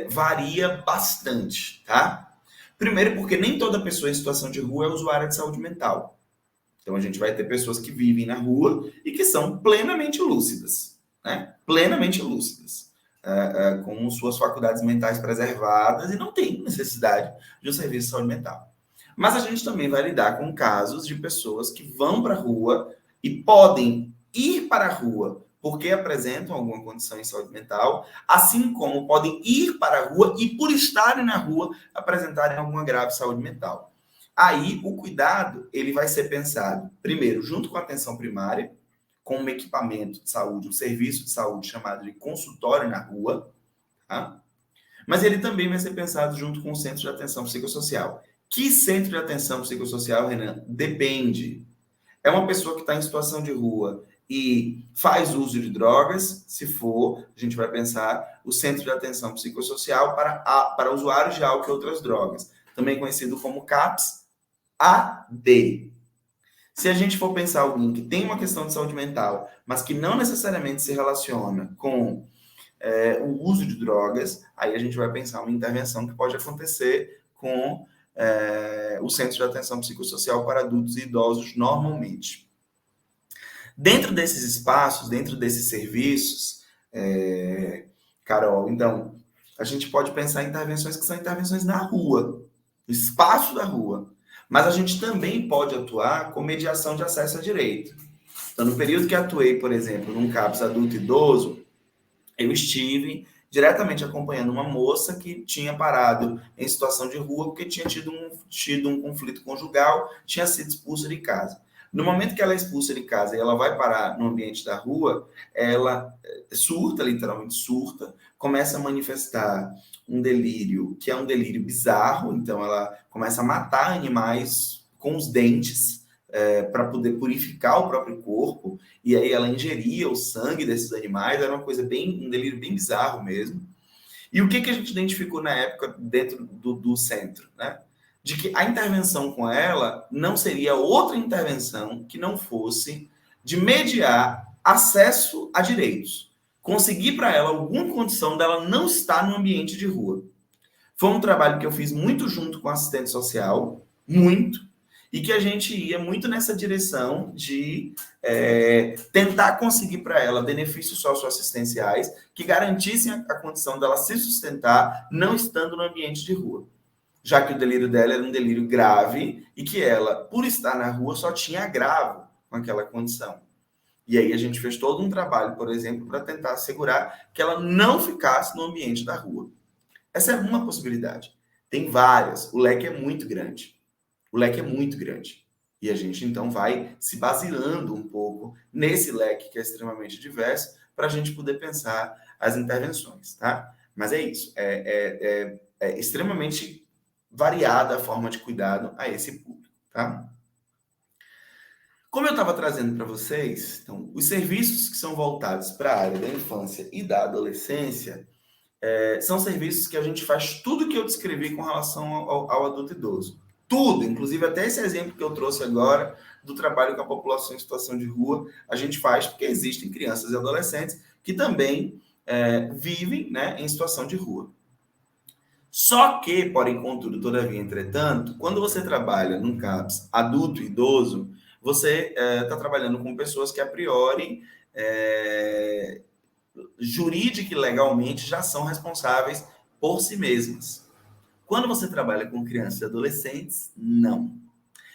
varia bastante, tá? Primeiro, porque nem toda pessoa em situação de rua é usuária de saúde mental. Então, a gente vai ter pessoas que vivem na rua e que são plenamente lúcidas, né? Plenamente lúcidas. Com suas faculdades mentais preservadas e não tem necessidade de um serviço de saúde mental. Mas a gente também vai lidar com casos de pessoas que vão para a rua e podem ir para a rua porque apresentam alguma condição em saúde mental, assim como podem ir para a rua e, por estarem na rua, apresentarem alguma grave saúde mental. Aí, o cuidado, ele vai ser pensado, primeiro, junto com a atenção primária, com um equipamento de saúde, um serviço de saúde chamado de consultório na rua, tá? Mas ele também vai ser pensado junto com o centro de atenção psicossocial. Que centro de atenção psicossocial, Renan? Depende. É uma pessoa que está em situação de rua e faz uso de drogas, se for, a gente vai pensar o centro de atenção psicossocial para usuários de álcool e outras drogas, também conhecido como CAPS-AD. Se a gente for pensar alguém que tem uma questão de saúde mental, mas que não necessariamente se relaciona com o uso de drogas, aí a gente vai pensar uma intervenção que pode acontecer com o Centro de Atenção Psicossocial para Adultos e Idosos normalmente. Dentro desses espaços, dentro desses serviços, Carol, então, a gente pode pensar em intervenções que são intervenções na rua, no espaço da rua. Mas a gente também pode atuar com mediação de acesso a direito. Então, no período que atuei, por exemplo, num CAPS adulto idoso, eu estive diretamente acompanhando uma moça que tinha parado em situação de rua porque tinha tido um conflito conjugal, tinha sido expulsa de casa. No momento que ela é expulsa de casa e ela vai parar no ambiente da rua, ela surta, literalmente surta, começa a manifestar um delírio, que é um delírio bizarro, então ela começa a matar animais com os dentes para poder purificar o próprio corpo, e aí ela ingeria o sangue desses animais, era uma coisa um delírio bem bizarro mesmo. E o que a gente identificou na época dentro do centro, né? De que a intervenção com ela não seria outra intervenção que não fosse de mediar acesso a direitos. Conseguir para ela alguma condição dela não estar no ambiente de rua. Foi um trabalho que eu fiz muito junto com a assistente social, muito, e que a gente ia muito nessa direção de tentar conseguir para ela benefícios socioassistenciais que garantissem a condição dela se sustentar não estando no ambiente de rua. Já que o delírio dela era um delírio grave e que ela, por estar na rua, só tinha agravo com aquela condição. E aí a gente fez todo um trabalho, por exemplo, para tentar assegurar que ela não ficasse no ambiente da rua. Essa é uma possibilidade. Tem várias. O leque é muito grande. O leque é muito grande. E a gente, então, vai se baseando um pouco nesse leque que é extremamente diverso para a gente poder pensar as intervenções, tá? Mas é isso. É extremamente variada a forma de cuidado a esse público, tá? Como eu estava trazendo para vocês, então, os serviços que são voltados para a área da infância e da adolescência são serviços que a gente faz tudo que eu descrevi com relação ao adulto idoso. Tudo, inclusive até esse exemplo que eu trouxe agora do trabalho com a população em situação de rua, a gente faz porque existem crianças e adolescentes que também vivem, né, em situação de rua. Só que, porém, contudo, todavia, entretanto, quando você trabalha num CAPS adulto e idoso, você está trabalhando com pessoas que, a priori, jurídica e legalmente, já são responsáveis por si mesmas. Quando você trabalha com crianças e adolescentes, não.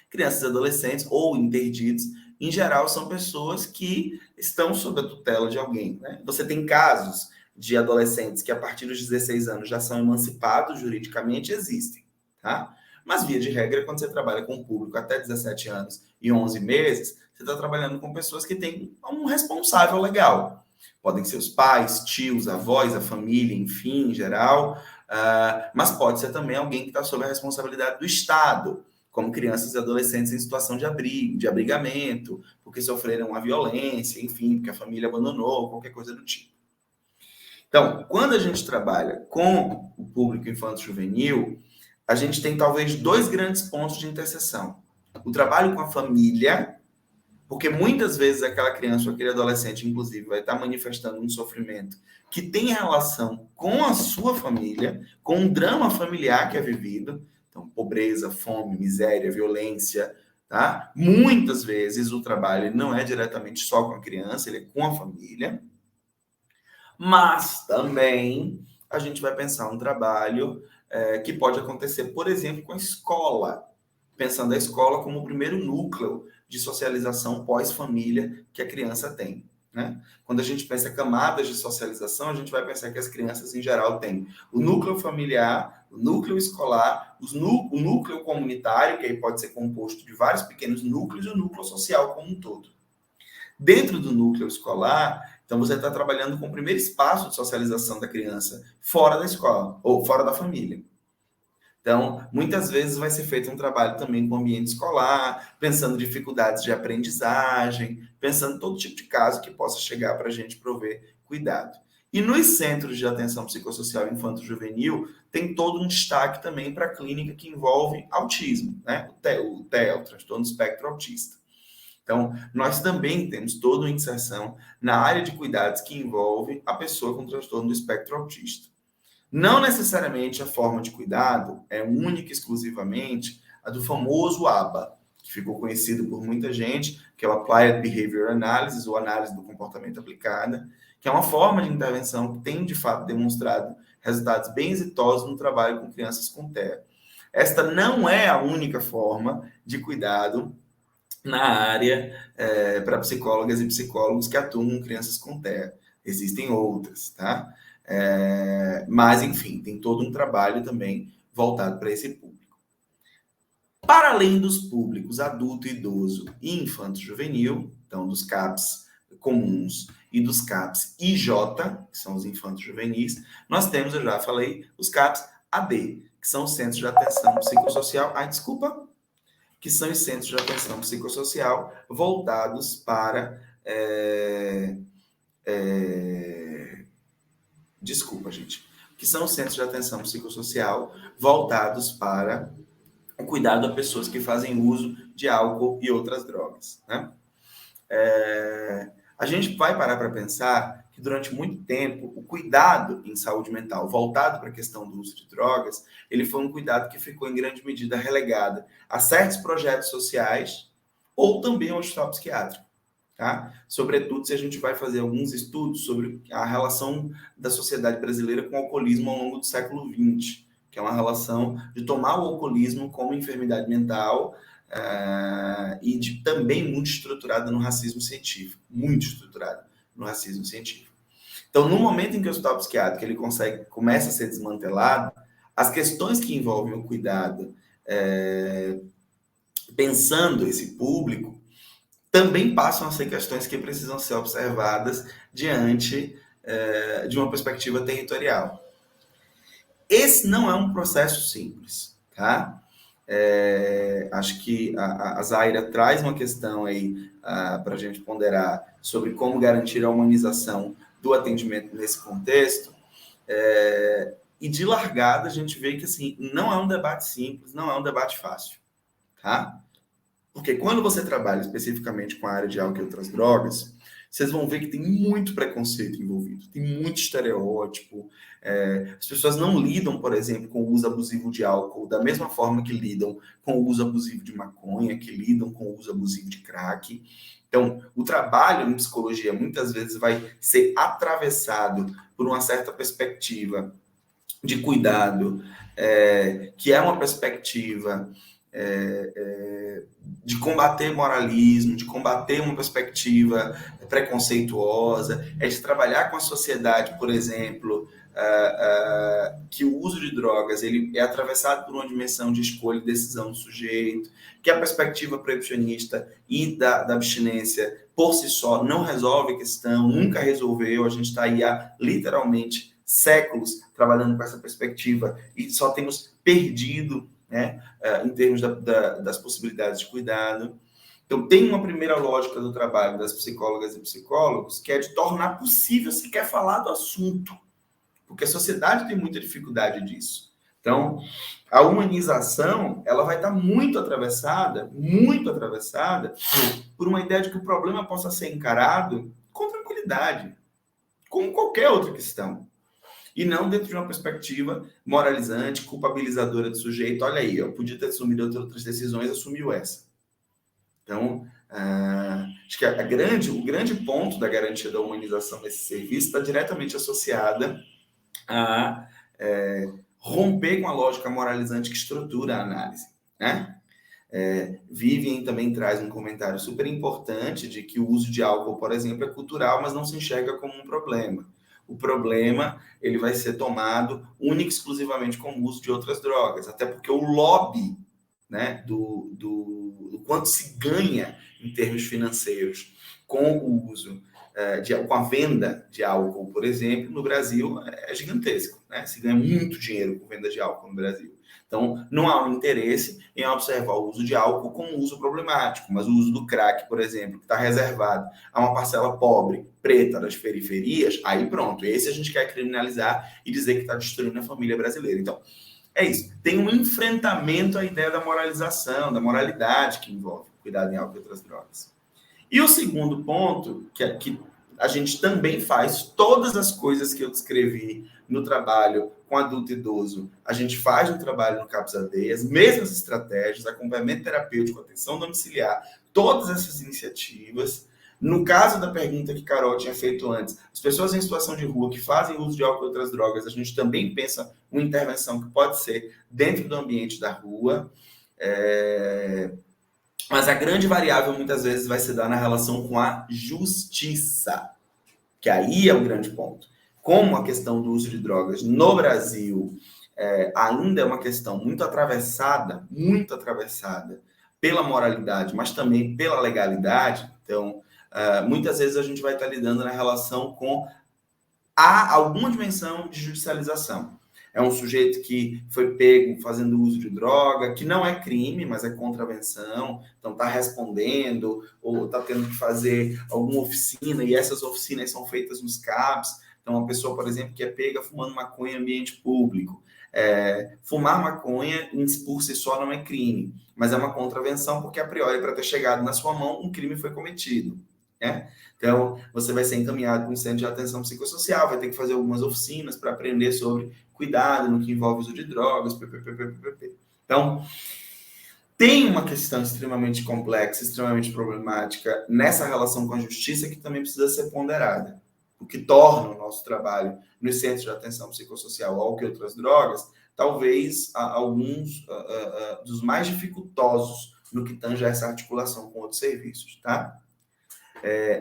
Crianças e adolescentes ou interditos, em geral, são pessoas que estão sob a tutela de alguém. Né? Você tem casos de adolescentes que, a partir dos 16 anos, já são emancipados juridicamente, existem. Tá? Mas, via de regra, quando você trabalha com um público até 17 anos e 11 meses, você está trabalhando com pessoas que têm um responsável legal. Podem ser os pais, tios, avós, a família, enfim, em geral. Mas pode ser também alguém que está sob a responsabilidade do Estado, como crianças e adolescentes em situação de abrigamento, porque sofreram uma violência, enfim, porque a família abandonou, qualquer coisa do tipo. Então, quando a gente trabalha com o público infanto-juvenil, a gente tem talvez dois grandes pontos de interseção. O trabalho com a família, porque muitas vezes aquela criança ou aquele adolescente, inclusive, vai estar manifestando um sofrimento que tem relação com a sua família, com um drama familiar que é vivido. Então, pobreza, fome, miséria, violência, tá? Muitas vezes o trabalho não é diretamente só com a criança, ele é com a família. Mas também a gente vai pensar um trabalho que pode acontecer, por exemplo, com a escola. Pensando a escola como o primeiro núcleo de socialização pós-família que a criança tem. Né? Quando a gente pensa em camadas de socialização, a gente vai pensar que as crianças, em geral, têm o núcleo familiar, o núcleo escolar, o núcleo comunitário, que aí pode ser composto de vários pequenos núcleos, e o núcleo social como um todo. Dentro do núcleo escolar, então você está trabalhando com o primeiro espaço de socialização da criança fora da escola, ou fora da família. Então, muitas vezes vai ser feito um trabalho também com o ambiente escolar, pensando dificuldades de aprendizagem, pensando todo tipo de caso que possa chegar para a gente prover cuidado. E nos centros de atenção psicossocial infanto-juvenil, tem todo um destaque também para a clínica que envolve autismo, né? O TEA, o transtorno do espectro autista. Então, nós também temos toda uma inserção na área de cuidados que envolve a pessoa com transtorno do espectro autista. Não necessariamente a forma de cuidado é única e exclusivamente a do famoso ABA, que ficou conhecido por muita gente, que é o Applied Behavior Analysis, ou análise do comportamento aplicada, que é uma forma de intervenção que tem, de fato, demonstrado resultados bem exitosos no trabalho com crianças com TEA. Esta não é a única forma de cuidado na área para psicólogas e psicólogos que atuam com crianças com TEA. Existem outras, tá? Mas, enfim, tem todo um trabalho também voltado para esse público. Para além dos públicos adulto, idoso e infanto-juvenil, então dos CAPs comuns e dos CAPs IJ, que são os infanto-juvenis, nós temos, eu já falei, os CAPs AD, que são os Centros de Atenção Psicossocial. Que são os Centros de Atenção Psicossocial voltados para... Desculpa, gente. Que são os Centros de Atenção Psicossocial voltados para o cuidado a pessoas que fazem uso de álcool e outras drogas. Né? A gente vai parar para pensar que durante muito tempo o cuidado em saúde mental voltado para a questão do uso de drogas, ele foi um cuidado que ficou em grande medida relegado a certos projetos sociais ou também ao hospital psiquiátrico. Tá? Sobretudo se a gente vai fazer alguns estudos sobre a relação da sociedade brasileira com o alcoolismo ao longo do século XX, que é uma relação de tomar o alcoolismo como enfermidade mental e também muito estruturada no racismo científico, muito estruturada no racismo científico. Então, no momento em que o hospital psiquiátrico ele começa a ser desmantelado, as questões que envolvem o cuidado, pensando esse público, também passam a ser questões que precisam ser observadas diante de uma perspectiva territorial. Esse não é um processo simples, tá? Acho que a Zaira traz uma questão aí para a gente ponderar sobre como garantir a humanização do atendimento nesse contexto. E de largada, a gente vê que assim, não é um debate simples, não é um debate fácil, tá? Porque quando você trabalha especificamente com a área de álcool e outras drogas, vocês vão ver que tem muito preconceito envolvido, tem muito estereótipo. As pessoas não lidam, por exemplo, com o uso abusivo de álcool da mesma forma que lidam com o uso abusivo de maconha, que lidam com o uso abusivo de crack. Então, o trabalho em psicologia muitas vezes vai ser atravessado por uma certa perspectiva de cuidado, que é uma perspectiva de combater moralismo, de combater uma perspectiva preconceituosa, de trabalhar com a sociedade, por exemplo, que o uso de drogas ele é atravessado por uma dimensão de escolha e decisão do sujeito, que a perspectiva proibicionista e da abstinência por si só não resolve a questão, nunca resolveu, a gente está aí há literalmente séculos trabalhando com essa perspectiva e só temos perdido, né, em termos das possibilidades de cuidado. Então, tem uma primeira lógica do trabalho das psicólogas e psicólogos, que é de tornar possível sequer falar do assunto, porque a sociedade tem muita dificuldade disso. Então, a humanização, ela vai estar muito atravessada por uma ideia de que o problema possa ser encarado com tranquilidade, como qualquer outra questão. E não dentro de uma perspectiva moralizante, culpabilizadora do sujeito. Olha aí, eu podia ter assumido outras decisões, assumiu essa. Então, acho que o grande ponto da garantia da humanização desse serviço está diretamente associada a romper com a lógica moralizante que estrutura a análise, né? Vivian também traz um comentário super importante de que o uso de álcool, por exemplo, é cultural, mas não se enxerga como um problema. O problema ele vai ser tomado única e exclusivamente com o uso de outras drogas, até porque o lobby, né, do quanto se ganha em termos financeiros com o uso, com a venda de álcool, por exemplo, no Brasil é gigantesco, né? Se ganha muito dinheiro com venda de álcool no Brasil. Então, não há um interesse em observar o uso de álcool como um uso problemático, mas o uso do crack, por exemplo, que está reservado a uma parcela pobre, preta das periferias, aí pronto, esse a gente quer criminalizar e dizer que está destruindo a família brasileira. Então, é isso. Tem um enfrentamento à ideia da moralização, da moralidade que envolve cuidado em álcool e outras drogas. E o segundo ponto, que a gente também faz, todas as coisas que eu descrevi no trabalho com adulto e idoso, a gente faz no trabalho no CAPS-AD, as mesmas estratégias, acompanhamento terapêutico, atenção domiciliar, todas essas iniciativas. No caso da pergunta que Carol tinha feito antes, as pessoas em situação de rua que fazem uso de álcool e outras drogas, a gente também pensa uma intervenção que pode ser dentro do ambiente da rua. Mas a grande variável, muitas vezes, vai se dar na relação com a justiça, que aí é o grande ponto. Como a questão do uso de drogas no Brasil ainda é uma questão muito atravessada pela moralidade, mas também pela legalidade. Então, muitas vezes a gente vai estar lidando na relação com alguma dimensão de judicialização. É um sujeito que foi pego fazendo uso de droga, que não é crime, mas é contravenção, então está respondendo, ou está tendo que fazer alguma oficina, e essas oficinas são feitas nos CAPs. Então, uma pessoa, por exemplo, que é pega fumando maconha em ambiente público. Fumar maconha, por si só, não é crime, mas é uma contravenção, porque, a priori, para ter chegado na sua mão, um crime foi cometido. Então, você vai ser encaminhado para um centro de atenção psicossocial, vai ter que fazer algumas oficinas para aprender sobre cuidado no que envolve o uso de drogas, Então, tem uma questão extremamente complexa, extremamente problemática nessa relação com a justiça que também precisa ser ponderada, o que torna o nosso trabalho nos centros de atenção psicossocial ou que outras drogas, talvez alguns dos mais dificultosos no que tange a essa articulação com outros serviços, tá?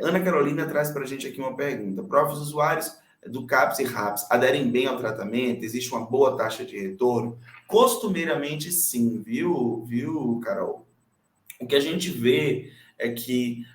Ana Carolina traz para a gente aqui uma pergunta. Prof, os usuários do CAPS e RAPS aderem bem ao tratamento? Existe uma boa taxa de retorno? Costumeiramente, sim, viu, Carol? O que a gente vê é que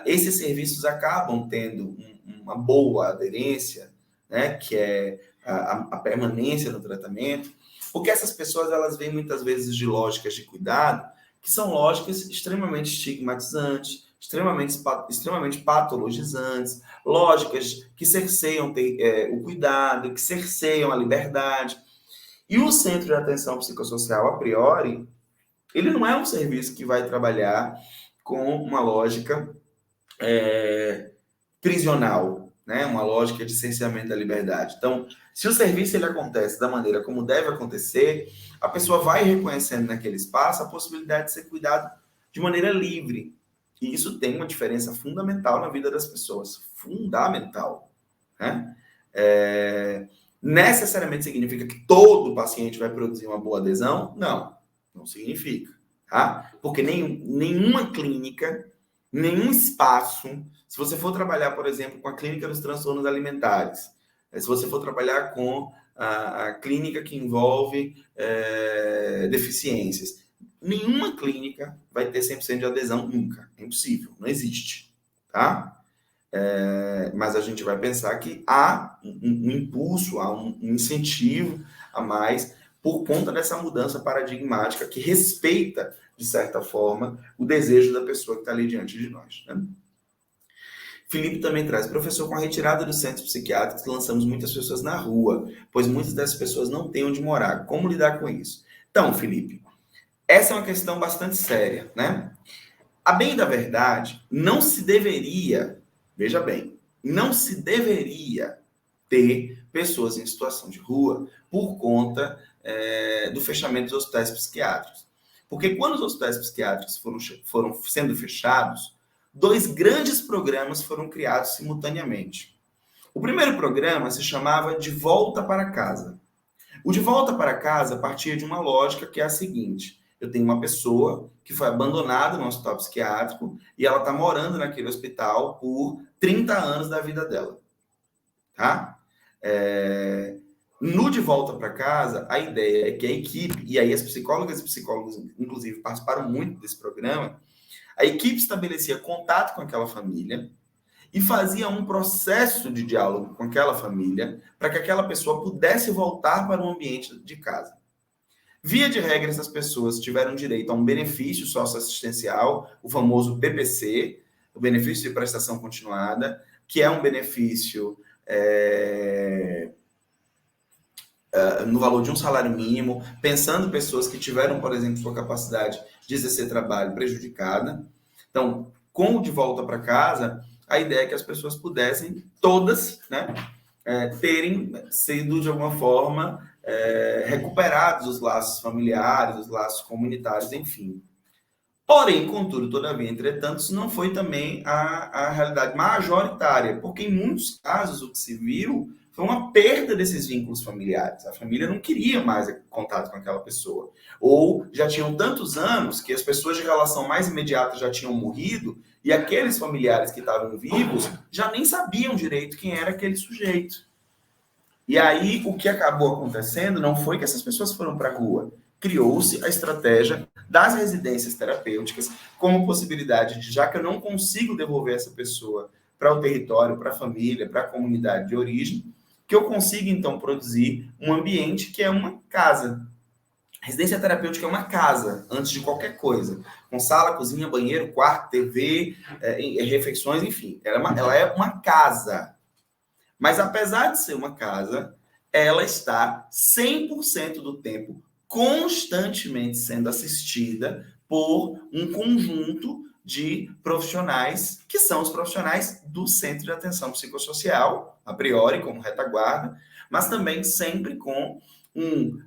esses serviços acabam tendo uma boa aderência, né, que é a permanência no tratamento, porque essas pessoas elas vêm muitas vezes de lógicas de cuidado, que são lógicas extremamente estigmatizantes, extremamente patologizantes, lógicas que cerceiam o cuidado, que cerceiam a liberdade. E o centro de atenção psicossocial, a priori, ele não é um serviço que vai trabalhar com uma lógica prisional, né? Uma lógica de cerceamento da liberdade. Então, se o serviço ele acontece da maneira como deve acontecer, a pessoa vai reconhecendo naquele espaço a possibilidade de ser cuidado de maneira livre. E isso tem uma diferença fundamental na vida das pessoas. Fundamental. Né? Necessariamente significa que todo paciente vai produzir uma boa adesão? Não, não significa. Tá? Porque nenhuma clínica, nenhum espaço, se você for trabalhar, por exemplo, com a clínica dos transtornos alimentares, se você for trabalhar com a clínica que envolve deficiências, nenhuma clínica vai ter 100% de adesão nunca. É impossível, não existe. Tá? Mas a gente vai pensar que há um impulso, há um incentivo a mais por conta dessa mudança paradigmática que respeita, de certa forma, o desejo da pessoa que está ali diante de nós. Né? Felipe também traz, professor, com a retirada dos centros psiquiátricos, lançamos muitas pessoas na rua, pois muitas dessas pessoas não têm onde morar. Como lidar com isso? Então, Felipe, essa é uma questão bastante séria, né? A bem da verdade, não se deveria, veja bem, não se deveria ter pessoas em situação de rua por conta do fechamento dos hospitais psiquiátricos. Porque quando os hospitais psiquiátricos foram sendo fechados, 2 grandes programas foram criados simultaneamente. O primeiro programa se chamava De Volta para Casa. O De Volta para Casa partia de uma lógica que é a seguinte: eu tenho uma pessoa que foi abandonada no hospital psiquiátrico e ela está morando naquele hospital por 30 anos da vida dela. Tá? No De Volta para Casa, a ideia é que a equipe, e aí as psicólogas e psicólogos, inclusive, participaram muito desse programa, a equipe estabelecia contato com aquela família e fazia um processo de diálogo com aquela família para que aquela pessoa pudesse voltar para o ambiente de casa. Via de regra, essas pessoas tiveram direito a um benefício socioassistencial, o famoso BPC, o benefício de prestação continuada, que é um benefício no valor de um salário mínimo, pensando em pessoas que tiveram, por exemplo, sua capacidade de exercer trabalho prejudicada. Então, com o De Volta para Casa, a ideia é que as pessoas pudessem, todas, né, terem sido, de alguma forma, recuperados os laços familiares, os laços comunitários, enfim. Porém, contudo, todavia, entretanto, isso não foi também a realidade majoritária, porque em muitos casos o que se viu foi uma perda desses vínculos familiares. A família não queria mais contato com aquela pessoa. Ou já tinham tantos anos que as pessoas de relação mais imediata já tinham morrido e aqueles familiares que estavam vivos já nem sabiam direito quem era aquele sujeito. E aí, o que acabou acontecendo não foi que essas pessoas foram para a rua. Criou-se a estratégia das residências terapêuticas como possibilidade de, já que eu não consigo devolver essa pessoa para o território, para a família, para a comunidade de origem, que eu consiga, então, produzir um ambiente que é uma casa. Residência terapêutica é uma casa, antes de qualquer coisa. Com sala, cozinha, banheiro, quarto, TV, refeições, enfim. Ela é uma casa. Mas, apesar de ser uma casa, ela está 100% do tempo constantemente sendo assistida por um conjunto de profissionais, que são os profissionais do Centro de Atenção Psicossocial, a priori, como retaguarda, mas também sempre com um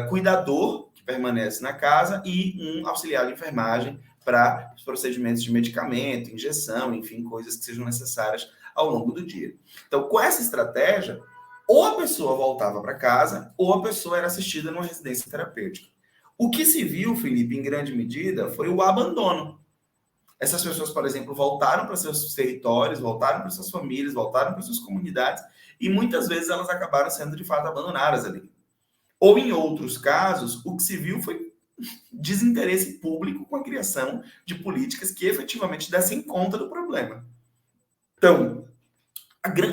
cuidador, que permanece na casa, e um auxiliar de enfermagem para os procedimentos de medicamento, injeção, enfim, coisas que sejam necessárias ao longo do dia. Então, com essa estratégia, ou a pessoa voltava para casa, ou a pessoa era assistida numa residência terapêutica. O que se viu, Felipe, em grande medida, foi o abandono. Essas pessoas, por exemplo, voltaram para seus territórios, voltaram para suas famílias, voltaram para suas comunidades, e muitas vezes elas acabaram sendo, de fato, abandonadas ali. Ou, em outros casos, o que se viu foi desinteresse público com a criação de políticas que efetivamente dessem conta do problema. Então,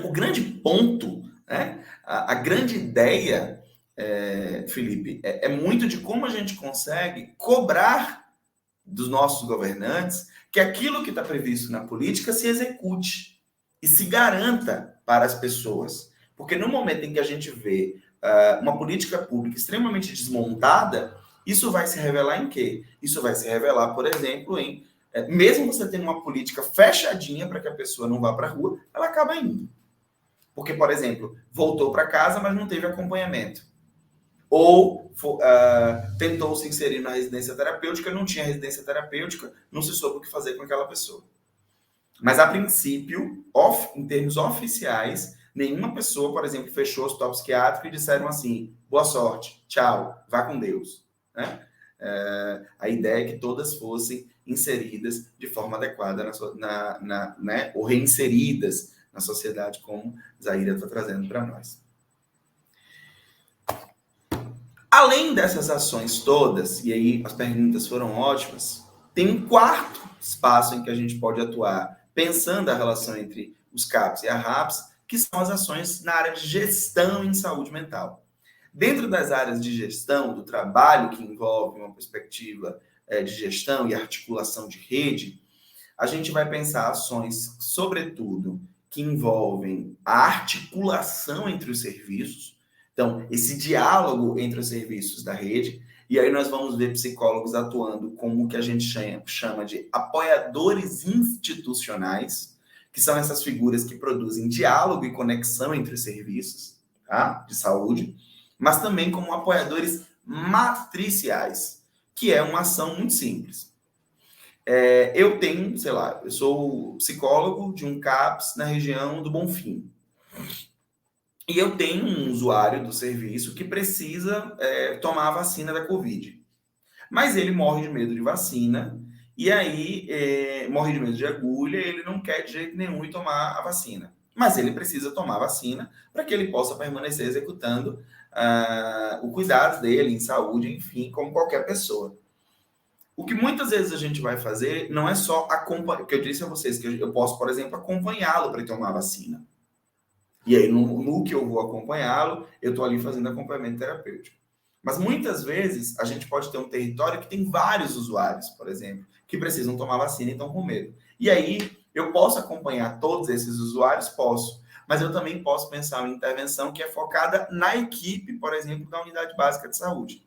o grande ponto, né, a grande ideia, Felipe, é muito de como a gente consegue cobrar dos nossos governantes que aquilo que está previsto na política se execute e se garanta para as pessoas. Porque no momento em que a gente vê uma política pública extremamente desmontada, isso vai se revelar em quê? Isso vai se revelar, por exemplo, em mesmo você tendo uma política fechadinha para que a pessoa não vá para a rua, ela acaba indo. Porque, por exemplo, voltou para casa, mas não teve acompanhamento. Ou tentou se inserir na residência terapêutica, não tinha residência terapêutica, não se soube o que fazer com aquela pessoa. Mas, a princípio, em termos oficiais, nenhuma pessoa, por exemplo, fechou o hospital psiquiátrico e disseram assim, boa sorte, tchau, vá com Deus. Né? A ideia é que todas fossem inseridas de forma adequada né? Ou reinseridas na sociedade, como Zaira está trazendo para nós. Além dessas ações todas, e aí as perguntas foram ótimas, tem um quarto espaço em que a gente pode atuar, pensando a relação entre os CAPs e a RAPs, que são as ações na área de gestão em saúde mental. Dentro das áreas de gestão, do trabalho que envolve uma perspectiva de gestão e articulação de rede, a gente vai pensar ações, sobretudo, que envolvem a articulação entre os serviços, então, esse diálogo entre os serviços da rede, e aí nós vamos ver psicólogos atuando como o que a gente chama de apoiadores institucionais, que são essas figuras que produzem diálogo e conexão entre os serviços, tá? De saúde, mas também como apoiadores matriciais, que é uma ação muito simples. Eu tenho, sei lá, eu sou psicólogo de um CAPS na região do Bonfim. E eu tenho um usuário do serviço que precisa tomar a vacina da Covid. Mas ele morre de medo de vacina, e aí morre de medo de agulha, e ele não quer de jeito nenhum ir tomar a vacina. Mas ele precisa tomar a vacina para que ele possa permanecer executando o cuidado dele em saúde, enfim, como qualquer pessoa. O que muitas vezes a gente vai fazer não é só acompanhar, porque eu disse a vocês que eu posso, por exemplo, acompanhá-lo para tomar a vacina. E aí, no que eu vou acompanhá-lo, eu estou ali fazendo acompanhamento terapêutico. Mas muitas vezes a gente pode ter um território que tem vários usuários, por exemplo, que precisam tomar vacina e estão com medo. E aí, eu posso acompanhar todos esses usuários? Posso. Mas eu também posso pensar uma intervenção que é focada na equipe, por exemplo, da unidade básica de saúde.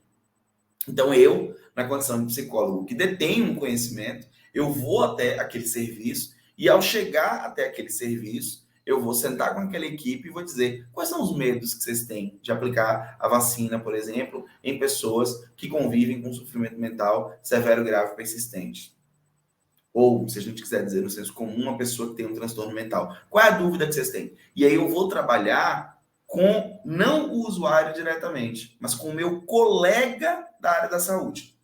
Então, eu, na condição de psicólogo que detém um conhecimento, eu vou até aquele serviço e, ao chegar até aquele serviço, eu vou sentar com aquela equipe e vou dizer quais são os medos que vocês têm de aplicar a vacina, por exemplo, em pessoas que convivem com sofrimento mental severo, grave, persistente. Ou, se a gente quiser dizer no senso comum, uma pessoa que tem um transtorno mental. Qual é a dúvida que vocês têm? E aí eu vou trabalhar com, não o usuário diretamente, mas com o meu colega da área da saúde.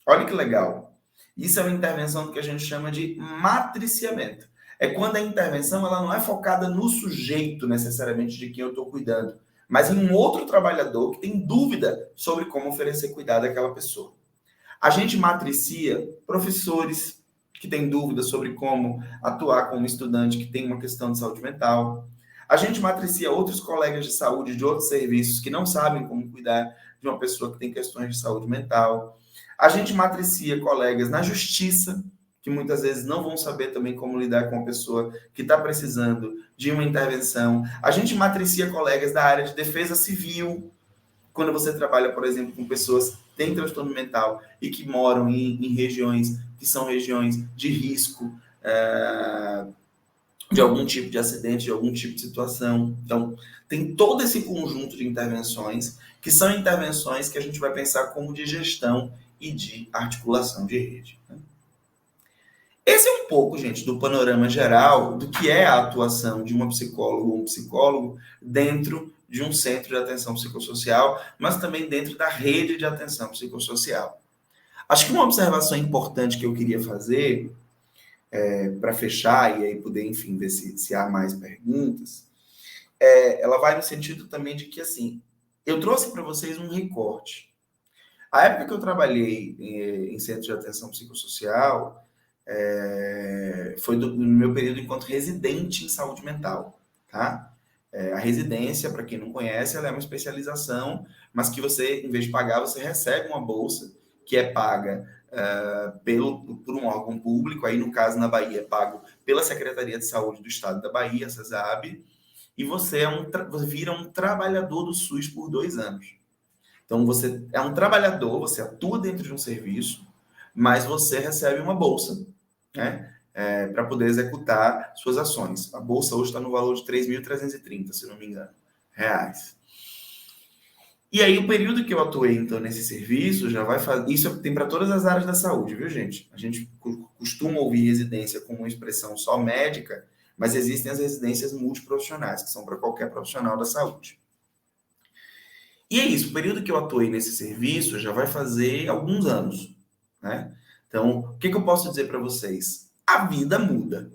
Olha que legal. Isso é uma intervenção do que a gente chama de matriciamento. É quando a intervenção ela não é focada no sujeito, necessariamente, de quem eu estou cuidando, mas em um outro trabalhador que tem dúvida sobre como oferecer cuidado àquela pessoa. A gente matricia professores que têm dúvidas sobre como atuar com um estudante que tem uma questão de saúde mental. A gente matricia outros colegas de saúde de outros serviços que não sabem como cuidar de uma pessoa que tem questões de saúde mental. A gente matricia colegas na justiça, que muitas vezes não vão saber também como lidar com uma pessoa que está precisando de uma intervenção. A gente matricia colegas da área de defesa civil, quando você trabalha, por exemplo, com pessoas que têm transtorno mental e que moram em regiões que são regiões de risco, de algum tipo de acidente, de algum tipo de situação. Então, tem todo esse conjunto de intervenções, que são intervenções que a gente vai pensar como de gestão e de articulação de rede. Esse é um pouco, gente, do panorama geral do que é a atuação de uma psicóloga ou um psicólogo dentro de um centro de atenção psicossocial, mas também dentro da rede de atenção psicossocial. Acho que uma observação importante que eu queria fazer, para fechar e aí poder, enfim, ver se há mais perguntas, ela vai no sentido também de que, assim, eu trouxe para vocês um recorte. A época que eu trabalhei em centro de atenção psicossocial, foi no meu período enquanto residente em saúde mental, tá? A residência, para quem não conhece, ela é uma especialização, mas que você, em vez de pagar, você recebe uma bolsa que é paga por um órgão público, aí no caso na Bahia é pago pela Secretaria de Saúde do Estado da Bahia, a CESAB, e você vira um trabalhador do SUS por 2 anos. Então, você é um trabalhador, você atua dentro de um serviço, mas você recebe uma bolsa, né? Para poder executar suas ações. A bolsa hoje está no valor de 3.330, se não me engano, reais. E aí, o período que eu atuei, então, nesse serviço, já vai fazer. Isso tem para todas as áreas da saúde, viu, gente? A gente costuma ouvir residência como uma expressão só médica, mas existem as residências multiprofissionais, que são para qualquer profissional da saúde. E é isso, o período que eu atuei nesse serviço já vai fazer alguns anos, né? Então, o que eu posso dizer para vocês? A vida muda.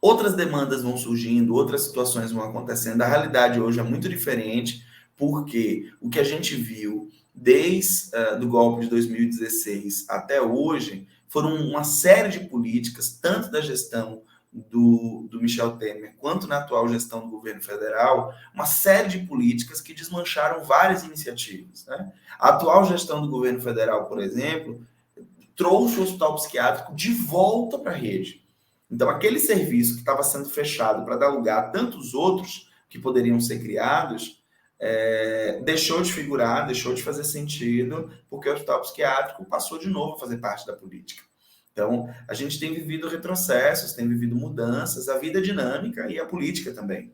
Outras demandas vão surgindo, outras situações vão acontecendo. A realidade hoje é muito diferente, porque o que a gente viu desde do golpe de 2016 até hoje foram uma série de políticas, tanto da gestão do Michel Temer, quanto na atual gestão do governo federal, uma série de políticas que desmancharam várias iniciativas, né? A atual gestão do governo federal, por exemplo, trouxe o hospital psiquiátrico de volta para a rede. Então, aquele serviço que estava sendo fechado para dar lugar a tantos outros que poderiam ser criados, deixou de figurar, deixou de fazer sentido, porque o hospital psiquiátrico passou de novo a fazer parte da política. Então, a gente tem vivido retrocessos, tem vivido mudanças, a vida é dinâmica e a política também.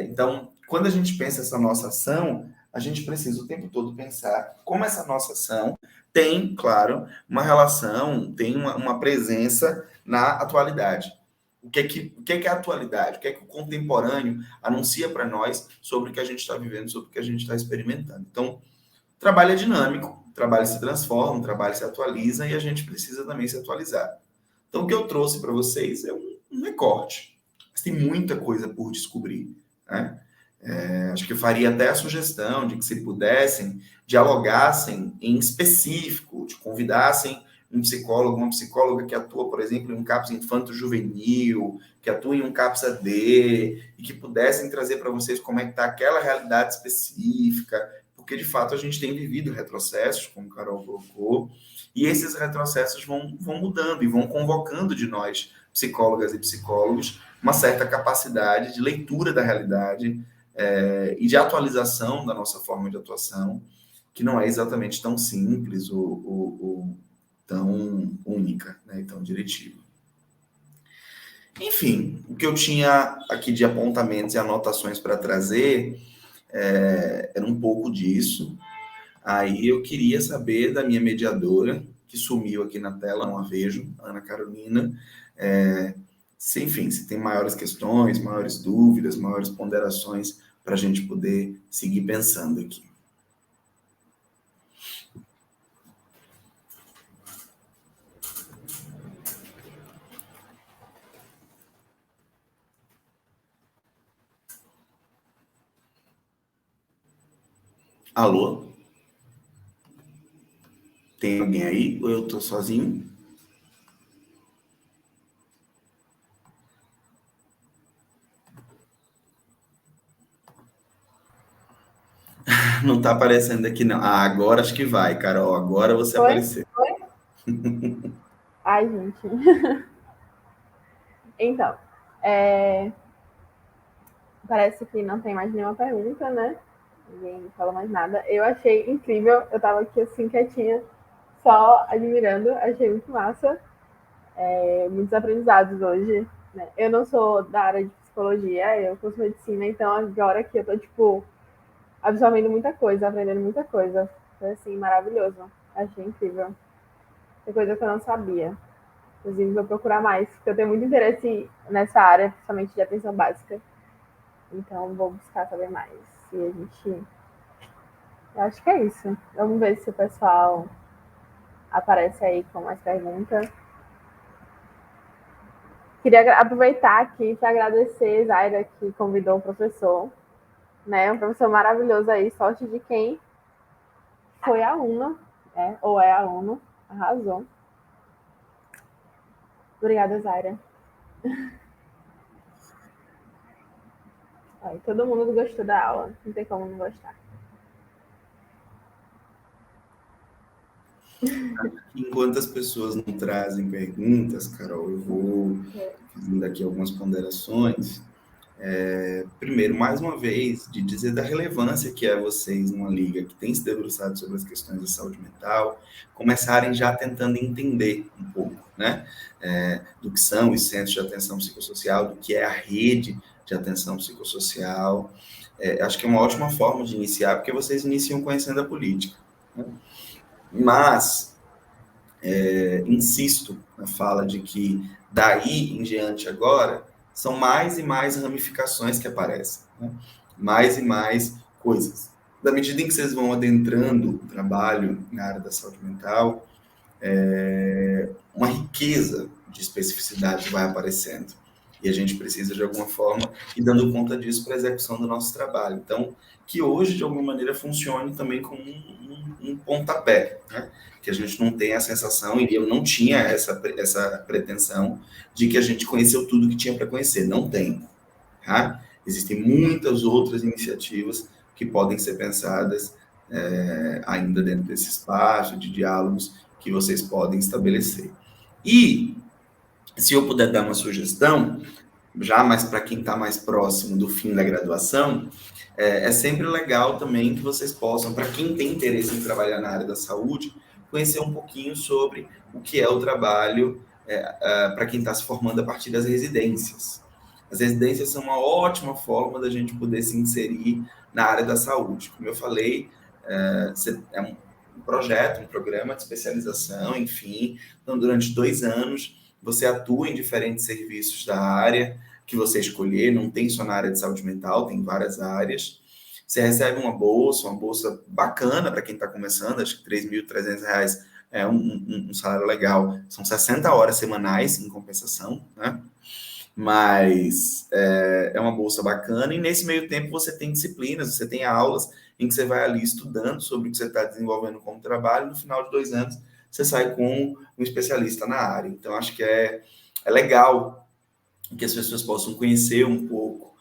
Então, quando a gente pensa essa nossa ação, a gente precisa o tempo todo pensar como essa nossa ação tem, claro, uma relação, tem uma presença na atualidade. O que é a atualidade? O que é que o contemporâneo anuncia para nós sobre o que a gente está vivendo, sobre o que a gente está experimentando? Então, o trabalho é dinâmico, o trabalho se transforma, o trabalho se atualiza e a gente precisa também se atualizar. Então, o que eu trouxe para vocês é um recorte. Mas tem muita coisa por descobrir, né? Acho que eu faria até a sugestão de que, se pudessem, dialogassem em específico, te convidassem um psicólogo, uma psicóloga que atua, por exemplo, em um CAPS infanto-juvenil, que atua em um CAPS AD, e que pudessem trazer para vocês como é que está aquela realidade específica, porque, de fato, a gente tem vivido retrocessos, como o Carol colocou, e esses retrocessos vão mudando e vão convocando de nós, psicólogas e psicólogos, uma certa capacidade de leitura da realidade, e de atualização da nossa forma de atuação, que não é exatamente tão simples ou tão única, né, e tão diretiva. Enfim, o que eu tinha aqui de apontamentos e anotações para trazer era um pouco disso. Aí eu queria saber da minha mediadora, que sumiu aqui na tela, não a vejo, Ana Carolina, se tem maiores questões, maiores dúvidas, maiores ponderações para a gente poder seguir pensando aqui. Alô? Tem alguém aí ou eu estou sozinho? Não está aparecendo aqui, não. Ah, agora acho que vai, Carol. Agora você apareceu. Foi? Ai, gente. Então, parece que não tem mais nenhuma pergunta, né? Ninguém falou mais nada. Eu achei incrível. Eu tava aqui assim, quietinha, só admirando. Achei muito massa. Muitos aprendizados hoje, né? Eu não sou da área de psicologia, eu curso medicina, então agora que eu tô, tipo, absorvendo muita coisa, aprendendo muita coisa. Foi, assim, maravilhoso. Achei incrível. Tem coisa que eu não sabia. Inclusive, vou procurar mais, porque eu tenho muito interesse nessa área, principalmente de atenção básica. Então, vou buscar saber mais. E a gente... Eu acho que é isso. Vamos ver se o pessoal aparece aí com mais perguntas. Queria aproveitar aqui para agradecer Zaira, que convidou o professor, né? Um professor maravilhoso aí, sorte de quem foi aluno, né? Ou é aluno, arrasou. Obrigada, Zaira. Aí, todo mundo gostou da aula, não tem como não gostar. Enquanto as pessoas não trazem perguntas, Carol, eu vou fazendo aqui algumas ponderações. primeiro, mais uma vez, de dizer da relevância que é vocês, numa liga que tem se debruçado sobre as questões da saúde mental, começarem já tentando entender um pouco, né, do que são os centros de atenção psicossocial, do que é a rede de atenção psicossocial. Acho que é uma ótima forma de iniciar, porque vocês iniciam conhecendo a política, né? Mas, insisto na fala de que daí em diante agora, são mais e mais ramificações que aparecem, né? Mais e mais coisas. Da medida em que vocês vão adentrando o trabalho na área da saúde mental, uma riqueza de especificidade vai aparecendo. E a gente precisa, de alguma forma, ir dando conta disso para a execução do nosso trabalho. Então, que hoje, de alguma maneira, funcione também como um pontapé, né? Que a gente não tenha a sensação, e eu não tinha essa pretensão, de que a gente conheceu tudo que tinha para conhecer. Não tem. Tá? Existem muitas outras iniciativas que podem ser pensadas ainda dentro desse espaço de diálogos que vocês podem estabelecer. E, se eu puder dar uma sugestão, já mais para quem está mais próximo do fim da graduação, é sempre legal também que vocês possam, para quem tem interesse em trabalhar na área da saúde, conhecer um pouquinho sobre o que é o trabalho para quem está se formando a partir das residências. As residências são uma ótima forma da gente poder se inserir na área da saúde. Como eu falei, é um projeto, um programa de especialização, enfim. Então, durante 2 anos, você atua em diferentes serviços da área que você escolher, não tem só na área de saúde mental, tem várias áreas. Você recebe uma bolsa bacana para quem está começando, acho que R$ 3.300 é um salário legal. São 60 horas semanais em compensação, né? Mas é uma bolsa bacana, e nesse meio tempo você tem disciplinas, você tem aulas em que você vai ali estudando sobre o que você está desenvolvendo como trabalho, e no final de 2 anos você sai como um especialista na área. Então, acho que é legal que as pessoas possam conhecer um pouco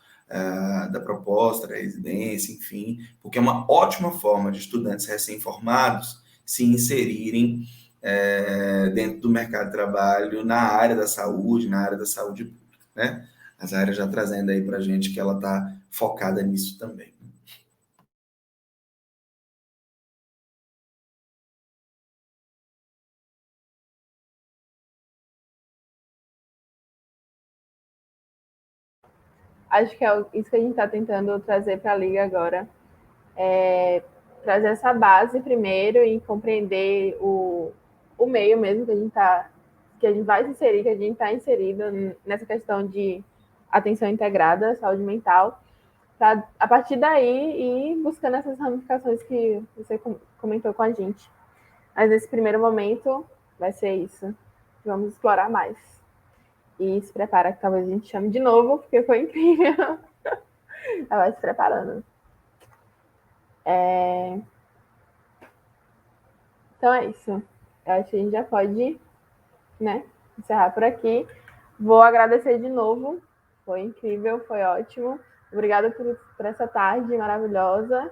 da proposta, da residência, enfim, porque é uma ótima forma de estudantes recém-formados se inserirem dentro do mercado de trabalho na área da saúde pública, né? As áreas já trazendo aí para a gente que ela está focada nisso também. Acho que é isso que a gente está tentando trazer para a Liga agora. Trazer essa base primeiro e compreender o meio mesmo que a gente vai se inserir, que a gente está inserido nessa questão de atenção integrada, saúde mental, para a partir daí ir buscando essas ramificações que você comentou com a gente. Mas nesse primeiro momento vai ser isso. Vamos explorar mais. E se prepara que talvez a gente chame de novo, porque foi incrível. Ela vai se preparando. Então é isso. Eu acho que a gente já pode, né, encerrar por aqui. Vou agradecer de novo. Foi incrível, foi ótimo. Obrigada por essa tarde maravilhosa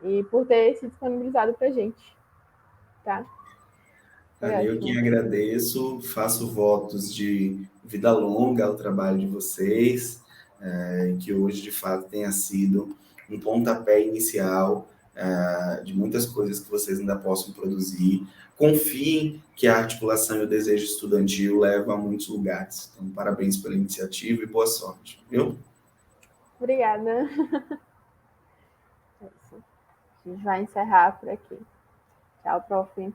e por ter se disponibilizado para a gente. Tá? Foi Eu que ótimo. agradeço, faço votos de vida longa ao trabalho de vocês, que hoje, de fato, tenha sido um pontapé inicial de muitas coisas que vocês ainda possam produzir. Confiem que a articulação e o desejo estudantil levam a muitos lugares. Então, parabéns pela iniciativa e boa sorte, viu? Obrigada. A gente vai encerrar por aqui. Tchau, prof.